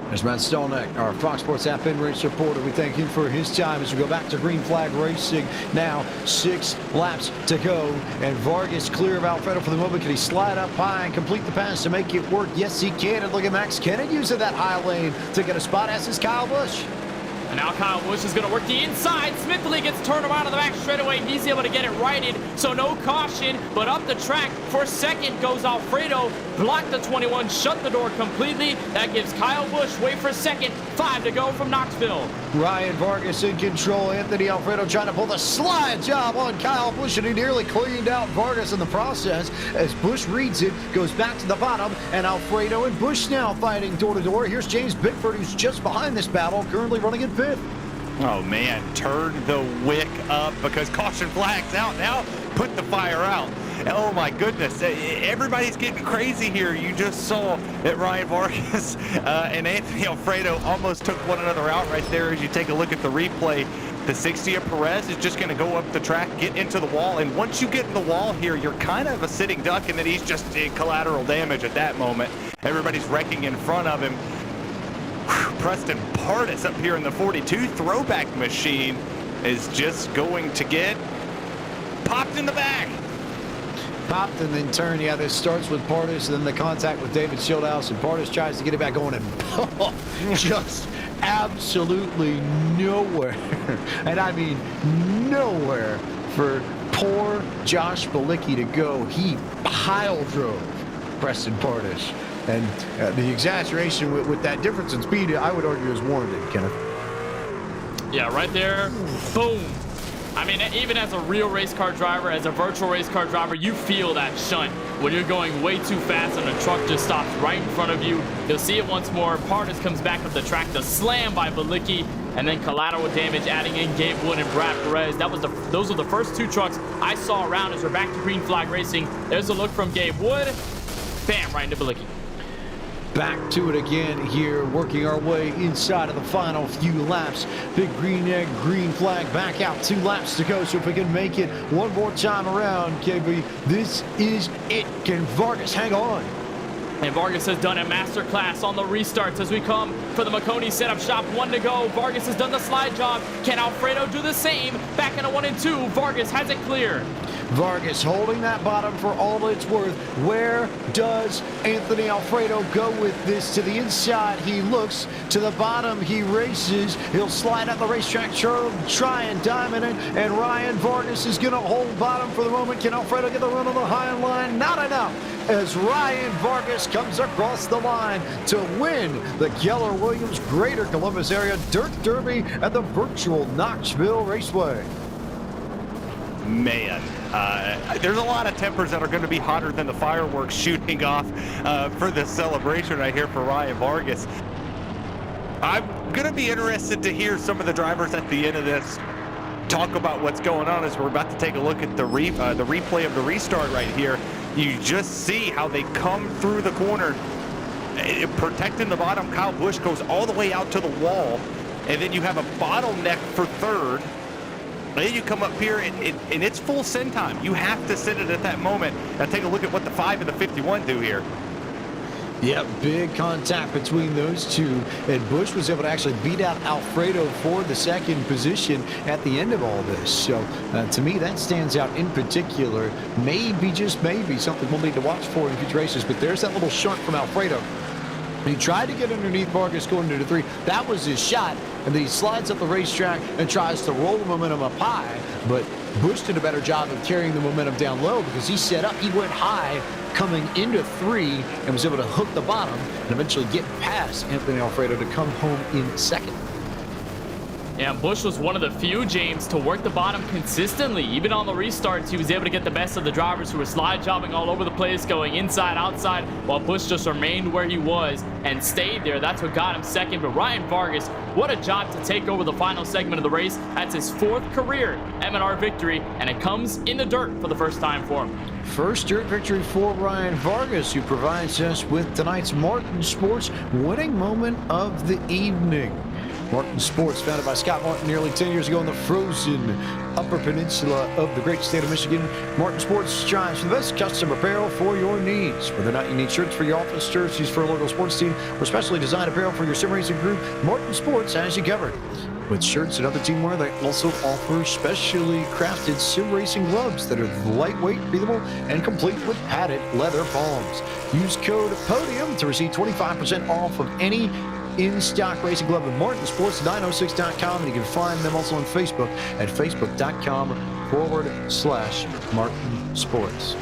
Speaker 1: There's Matt Stelnick, our Fox Sports app in-race reporter. We thank him for his time as we go back to green flag racing. Now 6 laps to go, and Vargas clear of Alfredo for the moment. Can he slide up high and complete the pass to make it work? Yes, he can. And look at Max Kennedy using that high lane to get a spot, as is Kyle Busch.
Speaker 2: And now Kyle Busch is going to work the inside. Smithley gets turned around to the back straightaway. He's able to get it righted, so no caution. But up the track for second goes Alfredo. Blocked the 21, shut the door completely. That gives Kyle Busch wait for second. 5 to go from Knoxville.
Speaker 1: Ryan Vargas in control. Anthony Alfredo trying to pull the slide job on Kyle Busch, and he nearly cleaned out Vargas in the process. As Busch reads it, goes back to the bottom, and Alfredo and Busch now fighting door to door. Here's James Bickford, who's just behind this battle, currently running in 5th.
Speaker 3: Oh man, turn the wick up because caution flag's out now. Put the fire out. Oh my goodness, everybody's getting crazy here. You just saw that Ryan Vargas and Anthony Alfredo almost took one another out right there. As you take a look at the replay, the 60 of Perez is just going to go up the track, get into the wall, and once you get in the wall here, you're kind of a sitting duck, and then he's just in collateral damage at that moment. Everybody's wrecking in front of him. Preston Pardis up here in the 42 throwback machine is just going to get popped in the back.
Speaker 1: Popped and then turned. Yeah, this starts with Pardis, and then the contact with David Schildhouse, and Pardis tries to get it back going, and just absolutely nowhere, and I mean nowhere for poor Josh Bilicki to go. He pile drove Preston Pardis. And the exaggeration with that difference in speed, I would argue, is warranted, Kenneth.
Speaker 2: Yeah, right there. Boom. I mean, even as a real race car driver, as a virtual race car driver, you feel that shunt when you're going way too fast and a truck just stops right in front of you. You'll see it once more. Pardis comes back up the track. The slam by Bilicki, and then collateral damage adding in Gabe Wood and Brad Perez. Those were the first 2 trucks I saw around as we're back to green flag racing. There's a look from Gabe Wood. Bam, right into Bilicki.
Speaker 1: Back to it again here, working our way inside of the final few laps. Big green egg, green flag, back out. 2 laps to go, so if we can make it one more time around, KB, this is it. Can Vargas hang on?
Speaker 2: And Vargas has done a master class on the restarts as we come for the Maconi setup shop. 1 to go. Vargas has done the slide job. Can Alfredo do the same? Back into 1 and 2. Vargas has it clear.
Speaker 1: Vargas holding that bottom for all it's worth. Where does Anthony Alfredo go with this? To the inside, he looks. To the bottom, he races. He'll slide out the racetrack, try and diamond it, and Ryan Vargas is going to hold bottom for the moment. Can Alfredo get the run on the high line? Not enough, as Ryan Vargas comes across the line to win the Keller Williams Greater Columbus Area Dirt Derby at the virtual Knoxville Raceway.
Speaker 3: Man, there's a lot of tempers that are going to be hotter than the fireworks shooting off for this celebration right here for Ryan Vargas. I'm going to be interested to hear some of the drivers at the end of this talk about what's going on as we're about to take a look at the replay of the restart right here. You just see how they come through the corner, protecting the bottom. Kyle Busch goes all the way out to the wall, and then you have a bottleneck for third. Then you come up here, and it's full send time. You have to send it at that moment. Now take a look at what the 5 and the 51 do here.
Speaker 1: Yep, big contact between those two, and Busch was able to actually beat out Alfredo for the second position at the end of all this. So to me, that stands out in particular. Maybe, just maybe, something we'll need to watch for in future races, but there's that little shunt from Alfredo. He tried to get underneath Vargas going into 3. That was his shot, and then he slides up the racetrack and tries to roll the momentum up high, but Busch did a better job of carrying the momentum down low because he set up, he went high coming into 3 and was able to hook the bottom and eventually get past Anthony Alfredo to come home in second.
Speaker 2: Yeah, Busch was one of the few, James, to work the bottom consistently. Even on the restarts, he was able to get the best of the drivers who were slide jobbing all over the place, going inside, outside, while Busch just remained where he was and stayed there. That's what got him second. But Ryan Vargas, what a job to take over the final segment of the race. That's his 4th career M&R victory, and it comes in the dirt for the first time for him.
Speaker 1: First dirt victory for Ryan Vargas, who provides us with tonight's Martin Sports winning moment of the evening. Martin Sports, founded by Scott Martin nearly 10 years ago in the frozen Upper Peninsula of the great state of Michigan. Martin Sports strives for the best custom apparel for your needs. Whether or not you need shirts for your office, jerseys for a local sports team, or specially designed apparel for your sim racing group, Martin Sports has you covered. With shirts and other team wear, they also offer specially crafted sim racing gloves that are lightweight, breathable, and complete with padded leather palms. Use code PODIUM to receive 25% off of any in-stock racing glove at martinsports906.com, and you can find them also on Facebook at facebook.com/Martin Sports.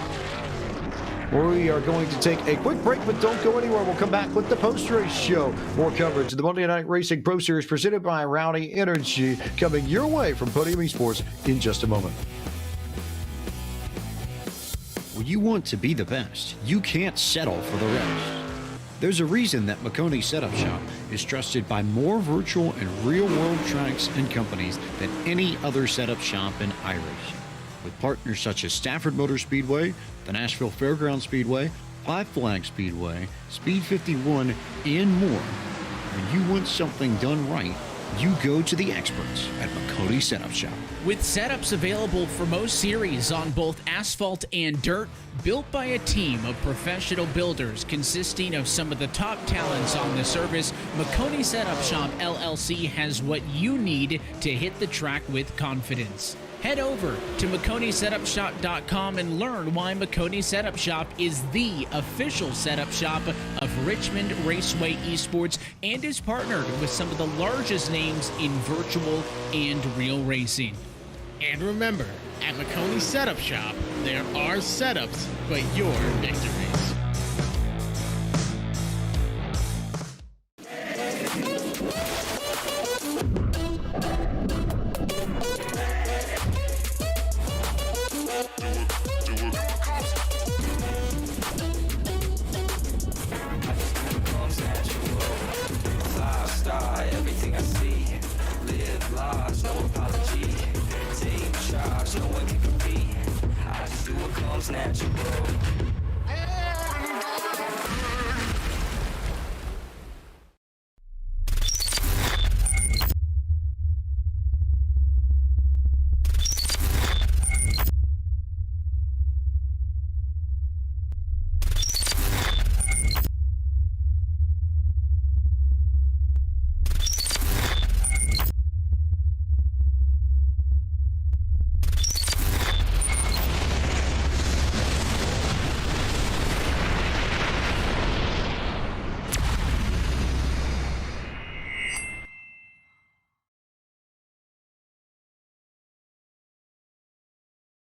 Speaker 1: We are going to take a quick break, but don't go anywhere. We'll come back with the post-race show. More coverage of the Monday Night Racing Pro Series presented by Rowdy Energy coming your way from Podium eSports in just a moment. When you want to be the best, you can't settle for the rest. There's a reason that Maconi Setup Shop is trusted by more virtual and real-world tracks and companies than any other setup shop in iRacing. With partners such as Stafford Motor Speedway, the Nashville Fairgrounds Speedway, Five Flag Speedway, Speed 51, and more. When you want something done right, you go to the experts at Maconi Setup Shop.
Speaker 8: With setups available for most series on both asphalt and dirt, built by a team of professional builders consisting of some of the top talents on the service, Maconi Setup Shop LLC has what you need to hit the track with confidence. Head over to MaconiSetupShop.com and learn why Maconi Setup Shop is the official setup shop of Richmond Raceway Esports and is partnered with some of the largest names in virtual and real racing.
Speaker 9: And remember, at Maconi Setup Shop, there are setups, but your victories.
Speaker 5: Everything I see, live large, no apology. Take charge, no one can compete. I just do what comes natural.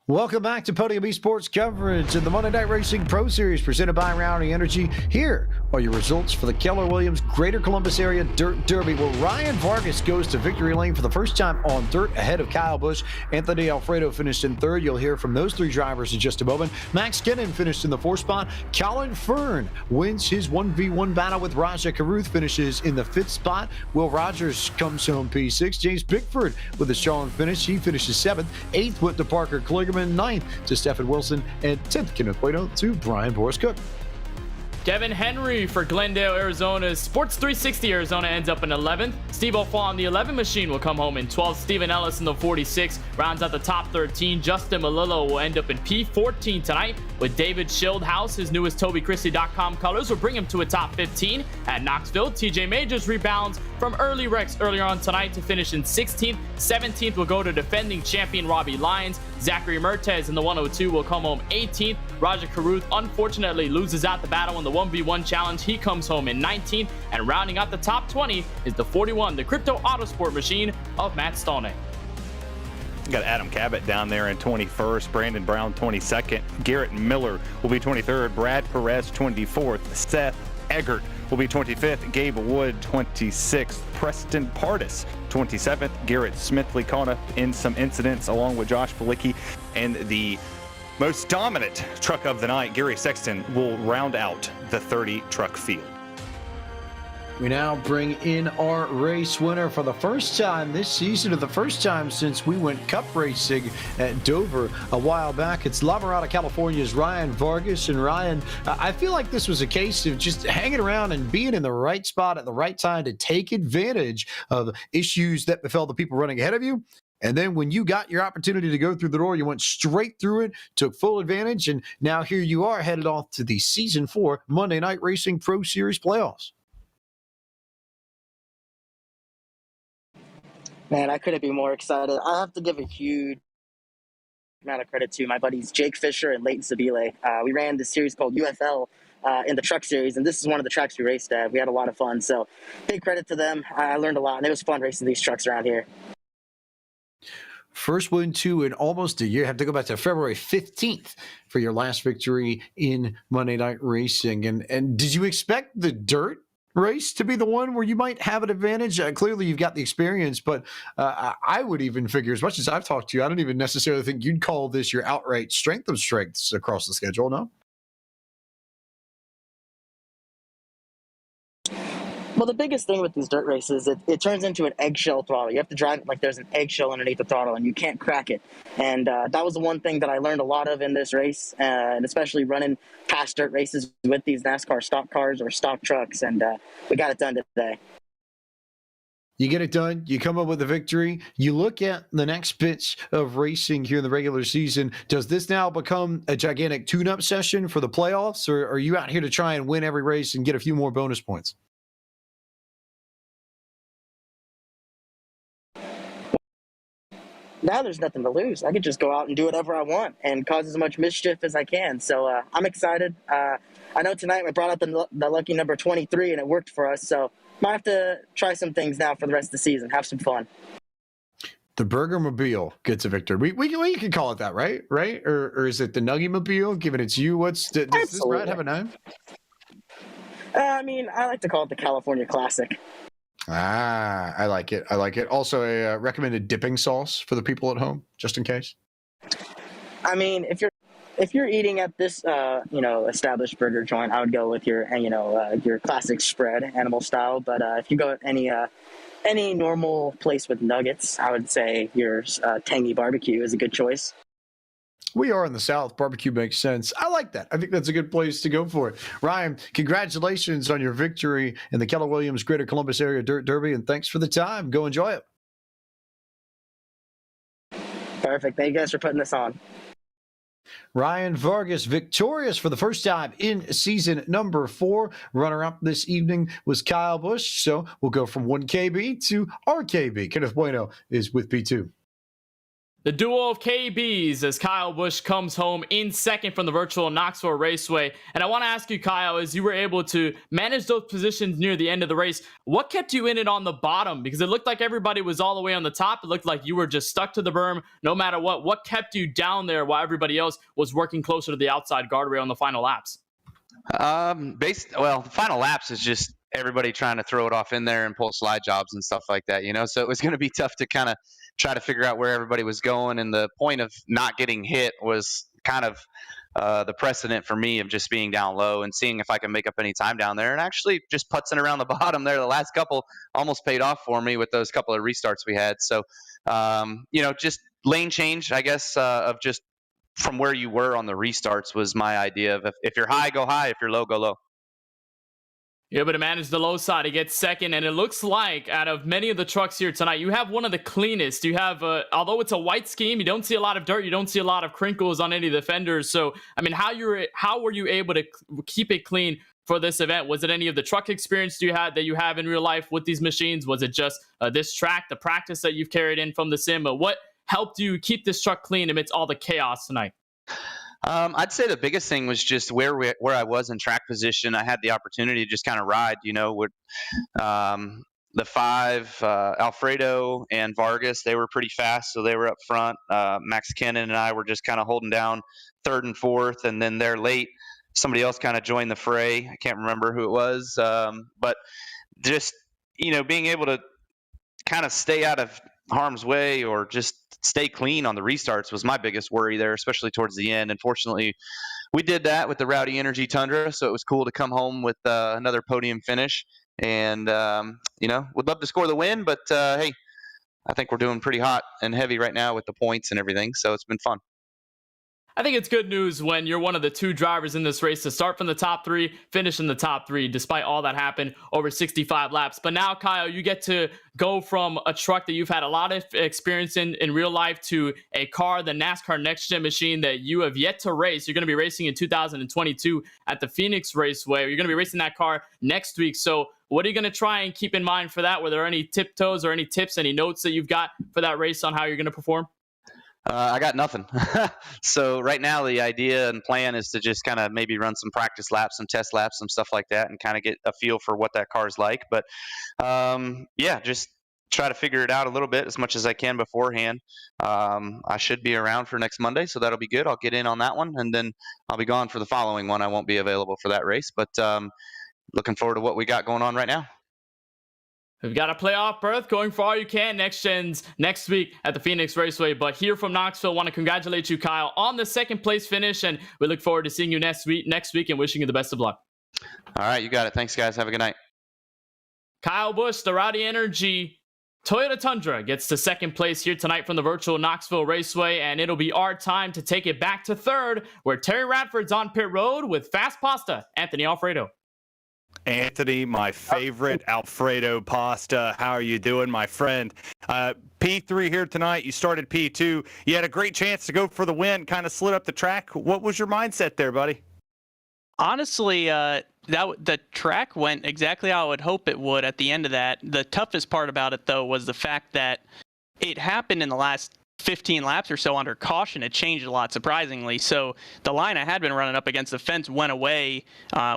Speaker 1: Welcome back to Podium eSports coverage of the Monday Night Racing Pro Series presented by Rowdy Energy. Here are your results for the Keller Williams Greater Columbus Area Dirt Derby, where Ryan Vargas goes to victory lane for the first time on dirt ahead of Kyle Busch. Anthony Alfredo finished in third. You'll hear from those three drivers in just a moment. Max Kennan finished in the fourth spot. Colin Fern wins his 1v1 battle with Raja Caruth, finishes in the fifth spot. Will Rogers comes home P6. James Bickford with a strong finish. He finishes seventh. Eighth went to Parker Kligerman. Ninth to Stephen Wilson, and 10th Kenneth Cueto to Brian Boris Cook.
Speaker 2: Kevin Henry for Glendale, Arizona. Sports 360 Arizona ends up in 11th. Steve O'Fall on the 11 machine will come home in 12th. Stephen Ellis in the 46 rounds out the top 13. Justin Malillo will end up in P14 tonight with David Schildhouse. His newest TobyChristie.com colors will bring him to a top 15 at Knoxville. TJ Majors rebounds from early wrecks earlier on tonight to finish in 16th. 17th will go to defending champion Robbie Lyons. Zachary Mertez in the 102 will come home 18th. Raja Caruth unfortunately loses out the battle in the 1v1 challenge. He comes home in 19th. And rounding out the top 20 is the 41, the Crypto Autosport machine of Matt Stallney.
Speaker 3: Got Adam Cabot down there in 21st, Brandon Brown 22nd, Garrett Miller will be 23rd, Brad Perez 24th, Seth Eggert will be 25th, Gabe Wood 26th, Preston Pardis 27th, Garrett Smithley caught up in some incidents along with Josh Felicki, and the most dominant truck of the night, Gary Sexton, will round out the 30 truck field.
Speaker 1: We now bring in our race winner for the first time this season, or the first time since we went cup racing at Dover a while back. It's La Mirada, California's Ryan Vargas. And Ryan, I feel like this was a case of just hanging around and being in the right spot at the right time to take advantage of issues that befell the people running ahead of you. And then when you got your opportunity to go through the door, you went straight through it, took full advantage, and now here you are headed off to the Season 4 Monday Night Racing Pro Series playoffs.
Speaker 12: Man, I couldn't be more excited. I have to give a huge amount of credit to my buddies Jake Fisher and Leighton Sabile. We ran this series called UFL in the truck series, and this is one of the tracks we raced at. We had a lot of fun, so big credit to them. I learned a lot, and it was fun racing these trucks around here.
Speaker 1: First win, two in almost a year. Have to go back to February 15th for your last victory in Monday Night Racing. And did you expect the dirt race to be the one where you might have an advantage? Clearly, you've got the experience, but I would even figure, as much as I've talked to you, I don't even necessarily think you'd call this your outright strength of strengths across the schedule, no?
Speaker 12: Well, the biggest thing with these dirt races, it turns into an eggshell throttle. You have to drive it like there's an eggshell underneath the throttle, and you can't crack it. And that was the one thing that I learned a lot of in this race, and especially running past dirt races with these NASCAR stock cars or stock trucks, and we got it done today.
Speaker 1: You get it done. You come up with a victory. You look at the next bits of racing here in the regular season. Does this now become a gigantic tune-up session for the playoffs, or are you out here to try and win every race and get a few more bonus points?
Speaker 12: Now there's nothing to lose. I could just go out and do whatever I want and cause as much mischief as I can. So I'm excited. I know tonight we brought out the lucky number 23, and it worked for us. So might have to try some things now for the rest of the season. Have some fun.
Speaker 1: The Burger-mobile gets a victory. We can call it that, right? Right? Or is it the Nuggy-mobile, given it's you? Does this ride have a name?
Speaker 12: I mean, I like to call it the California Classic.
Speaker 1: Ah, I like it. I like it. Also, a recommended dipping sauce for the people at home, just in case.
Speaker 12: I mean, if you're eating at this, established burger joint, I would go with your classic spread, animal style. But if you go at any normal place with nuggets, I would say your tangy barbecue is a good choice.
Speaker 1: We are in the South. Barbecue makes sense. I like that. I think that's a good place to go for it. Ryan, congratulations on your victory in the Keller Williams Greater Columbus Area Dirt Derby, and thanks for the time. Go enjoy it.
Speaker 12: Perfect. Thank you guys for putting this on.
Speaker 1: Ryan Vargas victorious for the first time in season number 4. Runner-up this evening was Kyle Busch. So we'll go from 1KB to RKB. Kenneth Bueno is with P2.
Speaker 2: The duo of KBs as Kyle Busch comes home in second from the virtual Knoxville Raceway. And I want to ask you, Kyle, as you were able to manage those positions near the end of the race, what kept you in it on the bottom? Because it looked like everybody was all the way on the top. It looked like you were just stuck to the berm no matter what. What kept you down there while everybody else was working closer to the outside guardrail on the final laps?
Speaker 13: The final laps is just everybody trying to throw it off in there and pull slide jobs and stuff like that, so it was going to be tough to kind of try to figure out where everybody was going, and the point of not getting hit was kind of the precedent for me of just being down low and seeing if I can make up any time down there, and actually just putzing around the bottom there. The last couple almost paid off for me with those couple of restarts we had. So just lane change, I guess, of just from where you were on the restarts was my idea of if you're high, go high. If you're low, go low.
Speaker 2: You're able to manage the low side to get second, and it looks like out of many of the trucks here tonight, you have one of the cleanest. You have, although it's a white scheme, you don't see a lot of dirt, you don't see a lot of crinkles on any of the fenders. So, I mean, how were you able to keep it clean for this event? Was it any of the truck experience that you have in real life with these machines? Was it just this track, the practice that you've carried in from the sim? What helped you keep this truck clean amidst all the chaos tonight?
Speaker 13: I'd say the biggest thing was just where I was in track position. I had the opportunity to just kind of ride, with the 5, Alfredo and Vargas. They were pretty fast, so they were up front. Max Kennan and I were just kind of holding down 3rd and 4th, and then they're late. Somebody else kind of joined the fray. I can't remember who it was, but just being able to kind of stay out of harm's way or just stay clean on the restarts was my biggest worry there, especially towards the end. Unfortunately, we did that with the Rowdy Energy Tundra, so it was cool to come home with another podium finish. and would love to score the win, but hey, I think we're doing pretty hot and heavy right now with the points and everything, so it's been fun.
Speaker 2: I think it's good news when you're one of the 2 drivers in this race to start from the top 3, finish in the top 3, despite all that happened over 65 laps. But now, Kyle, you get to go from a truck that you've had a lot of experience in real life to a car, the NASCAR Next Gen machine that you have yet to race. You're going to be racing in 2022 at the Phoenix Raceway. You're going to be racing that car next week. So what are you going to try and keep in mind for that? Were there any tiptoes or any tips, any notes that you've got for that race on how you're going to perform?
Speaker 13: I got nothing. So right now the idea and plan is to just kind of maybe run some practice laps, some test laps, some stuff like that, and kind of get a feel for what that car is like. But just try to figure it out a little bit as much as I can beforehand. I should be around for next Monday, so that'll be good. I'll get in on that one, and then I'll be gone for the following one. I won't be available for that race, but looking forward to what we got going on right now.
Speaker 2: We've got a playoff berth going for all you can next gens next week at the Phoenix Raceway. But here from Knoxville, want to congratulate you, Kyle, on the 2nd place finish, and we look forward to seeing you next week and wishing you the best of luck.
Speaker 13: All right, you got it. Thanks, guys. Have a good night.
Speaker 2: Kyle Busch, the Rowdy Energy Toyota Tundra, gets to 2nd place here tonight from the virtual Knoxville Raceway, and it'll be our time to take it back to 3rd, where Terry Radford's on pit road with Fast Pasta, Anthony Alfredo.
Speaker 3: Anthony, my favorite Alfredo pasta. How are you doing, my friend? P3 here tonight. You started P2. You had a great chance to go for the win, kind of slid up the track. What was your mindset there, buddy?
Speaker 14: Honestly, the track went exactly how I would hope it would at the end of that. The toughest part about it, though, was the fact that it happened in the last 15 laps or so under caution. It changed a lot, surprisingly. So the line I had been running up against the fence went away,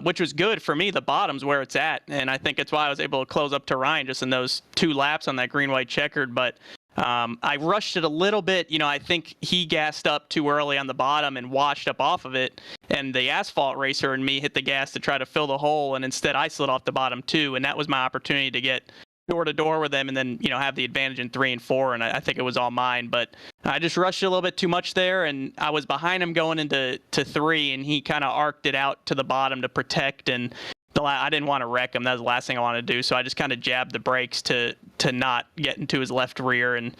Speaker 14: which was good for me. The bottom's where it's at, and I think it's why I was able to close up to Ryan just in those 2 laps on that green-white checkered. But I rushed it a little bit. I think he gassed up too early on the bottom and washed up off of it, and the asphalt racer and me hit the gas to try to fill the hole, and instead I slid off the bottom too, and that was my opportunity to get door to door with them and then have the advantage in 3 and 4, and I think it was all mine. But I just rushed it a little bit too much there, and I was behind him going into 3, and he kind of arced it out to the bottom to protect, and I didn't want to wreck him. That was the last thing I wanted to do, so I just kind of jabbed the brakes to not get into his left rear and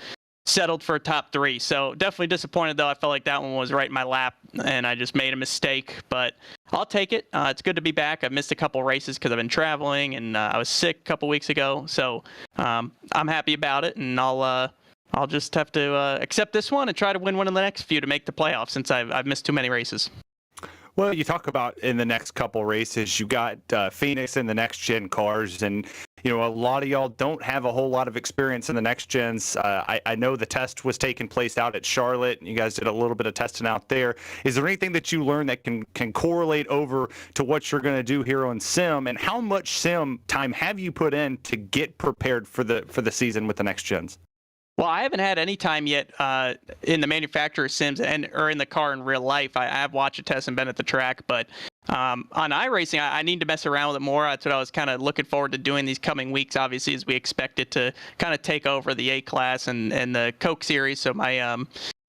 Speaker 14: settled for a top 3. So definitely disappointed, though. I felt like that one was right in my lap, and I just made a mistake. But I'll take it. It's good to be back. I've missed a couple races because I've been traveling, and I was sick a couple weeks ago. So I'm happy about it, and I'll just have to accept this one and try to win one of the next few to make the playoffs since I've missed too many races.
Speaker 3: Well, you talk about in the next couple races, you got Phoenix and the next gen cars, and a lot of y'all don't have a whole lot of experience in the next gens. I know the test was taking place out at Charlotte, and you guys did a little bit of testing out there. Is there anything that you learned that can correlate over to what you're going to do here on sim, and how much sim time have you put in to get prepared for the season with the next gens?
Speaker 14: Well, I haven't had any time yet in the manufacturer sims or in the car in real life. I have watched a test and been at the track, but on iRacing, I need to mess around with it more. That's what I was kind of looking forward to doing these coming weeks, obviously, as we expect it to kind of take over the A-Class and the Coke Series. So my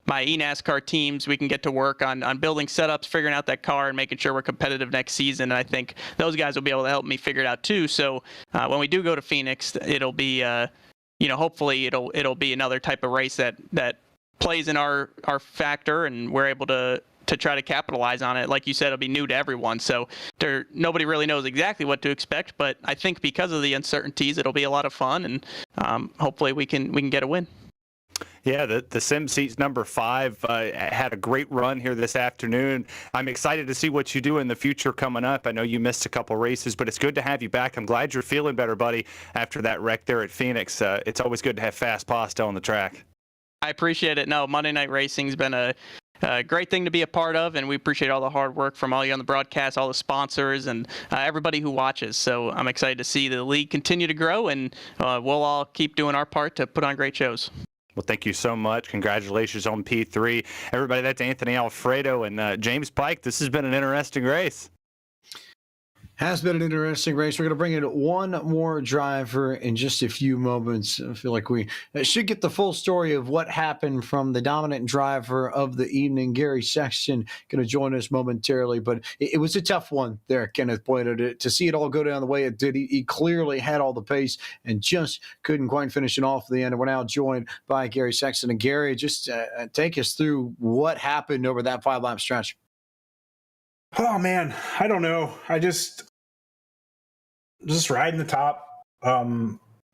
Speaker 14: eNASCAR teams, we can get to work on building setups, figuring out that car, and making sure we're competitive next season. And I think those guys will be able to help me figure it out too. So when we do go to Phoenix, it'll be hopefully it'll be another type of race that plays in our factor, and we're able to try to capitalize on it. Like you said, it'll be new to everyone, so nobody really knows exactly what to expect. But I think because of the uncertainties, it'll be a lot of fun, and hopefully we can get a win.
Speaker 3: Yeah, the Sim Seats number 5 had a great run here this afternoon. I'm excited to see what you do in the future coming up. I know you missed a couple races, but it's good to have you back. I'm glad you're feeling better, buddy, after that wreck there at Phoenix. It's always good to have Fast Pasta on the track.
Speaker 14: I appreciate it. No, Monday Night Racing's been a great thing to be a part of, and we appreciate all the hard work from all you on the broadcast, all the sponsors, and everybody who watches. So I'm excited to see the league continue to grow, and we'll all keep doing our part to put on great shows.
Speaker 3: Well, thank you so much. Congratulations on P3. Everybody, that's Anthony Alfredo and James Pike. This has been an interesting race.
Speaker 1: Has been an interesting race. We're going to bring in one more driver in just a few moments. I feel like we should get the full story of what happened from the dominant driver of the evening, Gary Sexton, going to join us momentarily. But it was a tough one there, Kenneth pointed it. To see it all go down the way it did, he clearly had all the pace and just couldn't quite finish it off at the end. And we're now joined by Gary Sexton. And Gary, just take us through what happened over that 5-lap stretch.
Speaker 15: Oh man, I don't know. I just riding the top.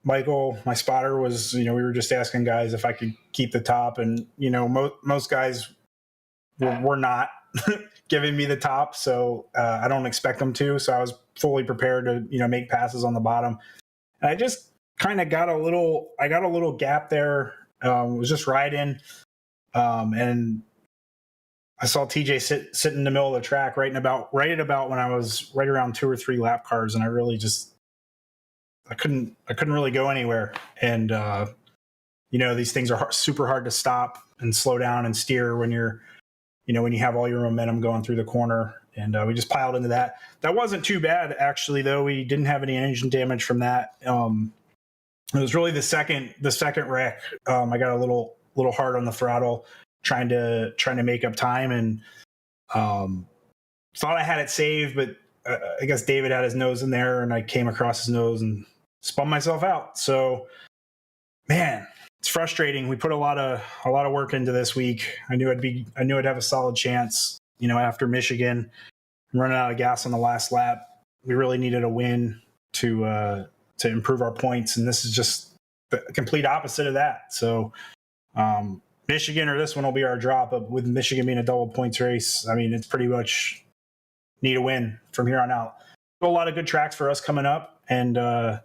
Speaker 15: Michael, my spotter, was, we were just asking guys if I could keep the top, and most guys were not giving me the top, so I don't expect them to. So I was fully prepared to make passes on the bottom. And I just kind of got a little gap there. Was just riding, and I saw TJ sit in the middle of the track right about when I was right around 2 or 3 lap cars, and I really I couldn't really go anywhere. And these things are super hard to stop and slow down and steer when when you have all your momentum going through the corner. And we just piled into that. That wasn't too bad, actually, though. We didn't have any engine damage from that. It was really the second wreck. I got a little hard on the throttle, trying to make up time, and thought I had it saved, but I guess David had his nose in there, and I came across his nose and spun myself out. So, man, it's frustrating. We put a lot of work into this week. I knew I'd have a solid chance. After Michigan running out of gas on the last lap, we really needed a win to improve our points, and this is just the complete opposite of that. So, Michigan or this one will be our drop. But with Michigan being a double points race, I mean, it's pretty much need a win from here on out. So a lot of good tracks for us coming up, and there's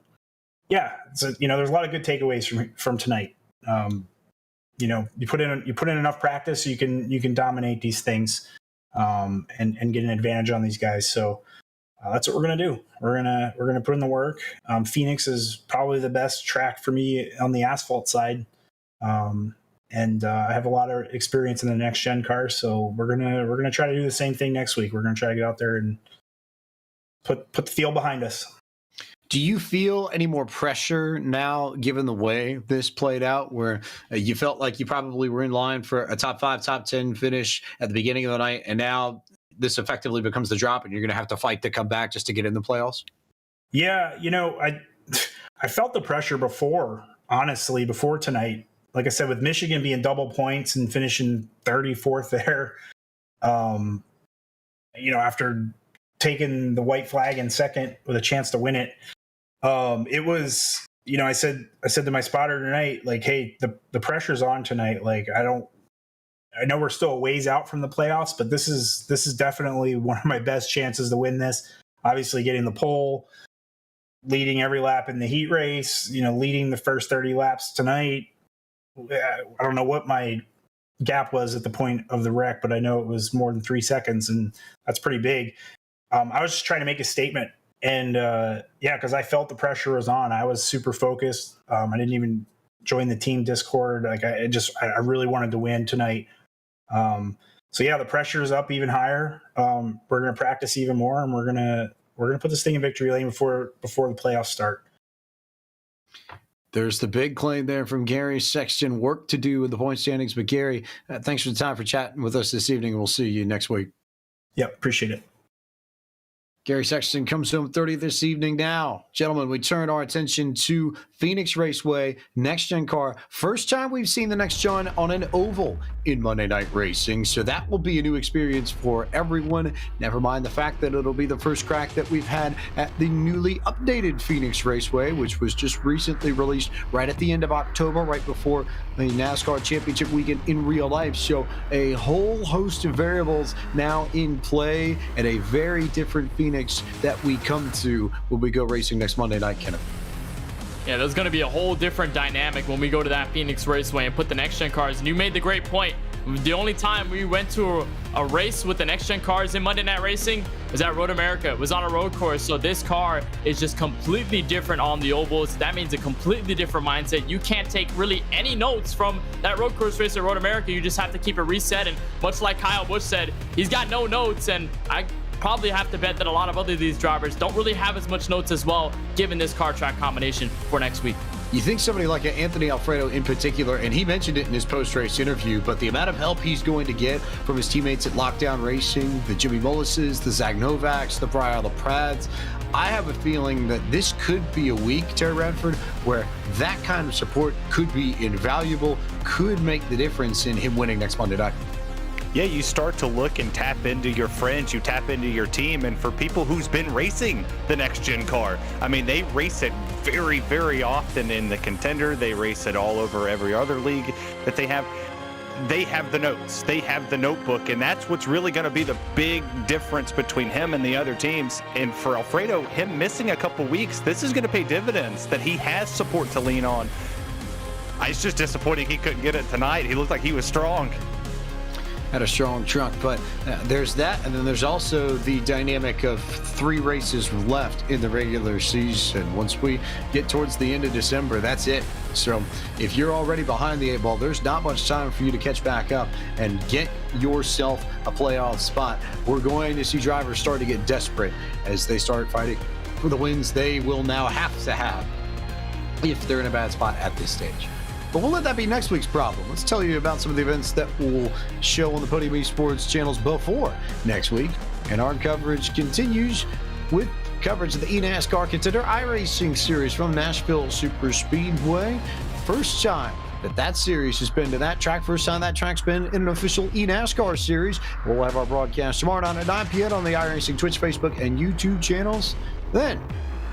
Speaker 15: a lot of good takeaways from tonight. You put in enough practice, you can dominate these things, and get an advantage on these guys. So that's what we're gonna do. We're gonna put in the work. Phoenix is probably the best track for me on the asphalt side. And I have a lot of experience in the next gen cars, so we're gonna try to do the same thing next week. We're gonna try to get out there and put the field behind us.
Speaker 1: Do you feel any more pressure now, given the way this played out, where you felt like you probably were in line for a top 5, top 10 finish at the beginning of the night, and now this effectively becomes the drop, and you're going to have to fight to come back just to get in the playoffs?
Speaker 15: Yeah, I felt the pressure before tonight. Like I said, with Michigan being double points and finishing 34th there, after taking the white flag in second with a chance to win it, it was, I said to my spotter tonight, like, hey, the pressure's on tonight. Like, I know we're still a ways out from the playoffs, but this is definitely one of my best chances to win this. Obviously, getting the pole, leading every lap in the heat race, leading the first 30 laps tonight. I don't know what my gap was at the point of the wreck, but I know it was more than 3 seconds, and that's pretty big. I was just trying to make a statement, and because I felt the pressure was on. I was super focused. I didn't even join the team Discord. Like I really wanted to win tonight. The pressure is up even higher. We're gonna practice even more, and we're gonna put this thing in victory lane before the playoffs start.
Speaker 1: There's the big claim there from Gary Sexton. Work to do with the point standings. But Gary, thanks for the time for chatting with us this evening. We'll see you next week.
Speaker 15: Yep, appreciate it.
Speaker 1: Gary Sexton comes home 30 this evening. Now, gentlemen, we turn our attention to Phoenix Raceway, next-gen car. First time we've seen the next-gen on an oval in Monday Night Racing, so that will be a new experience for everyone. Never mind the fact that it'll be the first crack that we've had at the newly updated Phoenix Raceway, which was just recently released right at the end of October, right before the NASCAR Championship weekend in real life. So a whole host of variables now in play, and a very different Phoenix that we come to when we go racing next Monday night, Kenneth.
Speaker 2: Yeah, there's going to be a whole different dynamic when we go to that Phoenix Raceway and put the next-gen cars. And you made the great point. The only time we went to a race with the next-gen cars in Monday Night Racing was at Road America. It was on a road course. So this car is just completely different on the ovals. That means a completely different mindset. You can't take really any notes from that road course race at Road America. You just have to keep it reset. And much like Kyle Busch said, he's got no notes. And probably have to bet that a lot of other these drivers don't really have as much notes as well, given this car track combination for next week.
Speaker 1: You think somebody like Anthony Alfredo in particular, and he mentioned it in his post-race interview, but the amount of help he's going to get from his teammates at Lockdown Racing, the Jimmy Mullises, the Zach Novaks, the Brian LaPrads, I have a feeling that this could be a week, Terry Radford, where that kind of support could be invaluable, could make the difference in him winning next Monday night.
Speaker 3: Yeah, you start to look and tap into your friends, you tap into your team, and for people who's been racing the next gen car, I mean, they race it very, very often in the Contender. They race it all over every other league that they have. They have the notes, they have the notebook, and that's what's really going to be the big difference between him and the other teams. And for Alfredo, him missing a couple weeks, this is going to pay dividends, that he has support to lean on. It's just disappointing he couldn't get it tonight. He looked like he was strong.
Speaker 1: Had a strong truck, but there's that, and then there's also the dynamic of 3 races left in the regular season. Once we get towards the end of December, that's it. So if you're already behind the 8 ball, there's not much time for you to catch back up and get yourself a playoff spot. We're going to see drivers start to get desperate as they start fighting for the wins they will now have to have if they're in a bad spot at this stage. But we'll let that be next week's problem. Let's tell you about some of the events that will show on the Podium eSports channels before next week. And our coverage continues with coverage of the eNASCAR Contender iRacing Series from Nashville Super Speedway. First time that series has been to that track. First time that track's been in an official eNASCAR series. We'll have our broadcast tomorrow night at 9 p.m. on the iRacing Twitch, Facebook, and YouTube channels. Then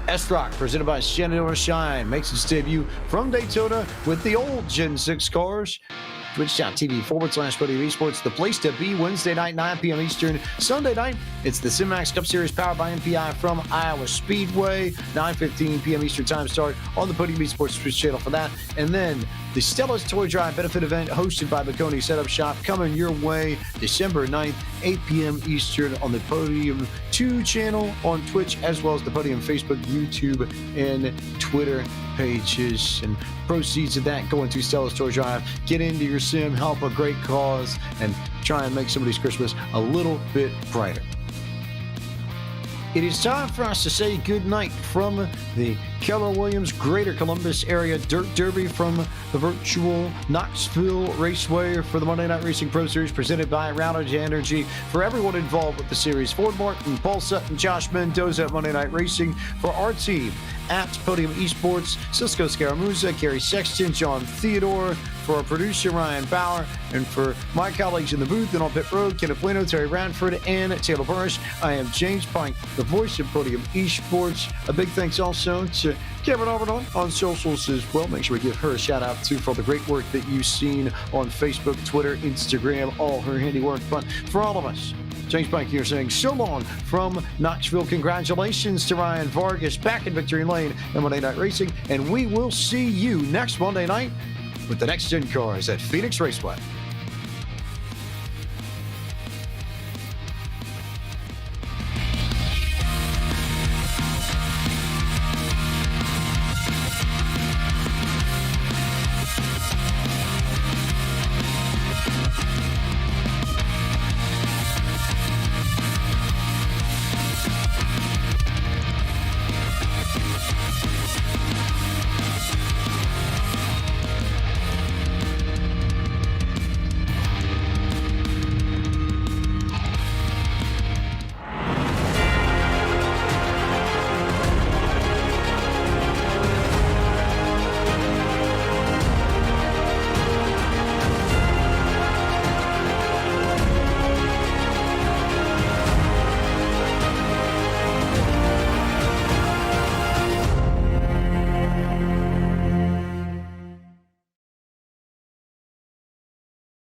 Speaker 1: S-Rock, presented by Shenandoah Shine, makes its debut from Daytona with the old Gen 6 cars. Twitch.tv/Podium eSports, the place to be. Wednesday night, 9 p.m. Eastern. Sunday night, it's the SimMax Cup Series powered by MPI from Iowa Speedway. 9:15 p.m. Eastern time start on the Podium eSports Twitch channel for that. And then the Stella's Toy Drive benefit event hosted by Maconi Setup Shop coming your way December 9th, 8 p.m. Eastern on the Podium 2 channel on Twitch, as well as the Podium Facebook, YouTube, and Twitter pages. And proceeds of that going to Stella's Toy Drive. Get into your sim, help a great cause, and try and make somebody's Christmas a little bit brighter. It is time for us to say goodnight from the Keller Williams Greater Columbus Area Dirt Derby from the virtual Knoxville Raceway for the Monday Night Racing Pro Series presented by Rowdy Energy. For everyone involved with the series, Ford Martin, Paul Sutton, Josh Mendoza at Monday Night Racing. For our team at Podium eSports, Cisco Scaramuza, Gary Sexton, John Theodore. For our producer, Ryan Bauer. And for my colleagues in the booth and on pit road, Kenneth Bueno, Terry Radford, and Taylor Burrish, I am James Pike, the voice of Podium eSports. A big thanks also to Kevin Overton on socials as well. Make sure we give her a shout out too for all the great work that you've seen on Facebook, Twitter, Instagram, all her handiwork. But for all of us, James Pike here saying so long from Knoxville. Congratulations to Ryan Vargas back in Victory Lane and Monday Night Racing. And we will see you next Monday night with the next gen cars at Phoenix Raceway.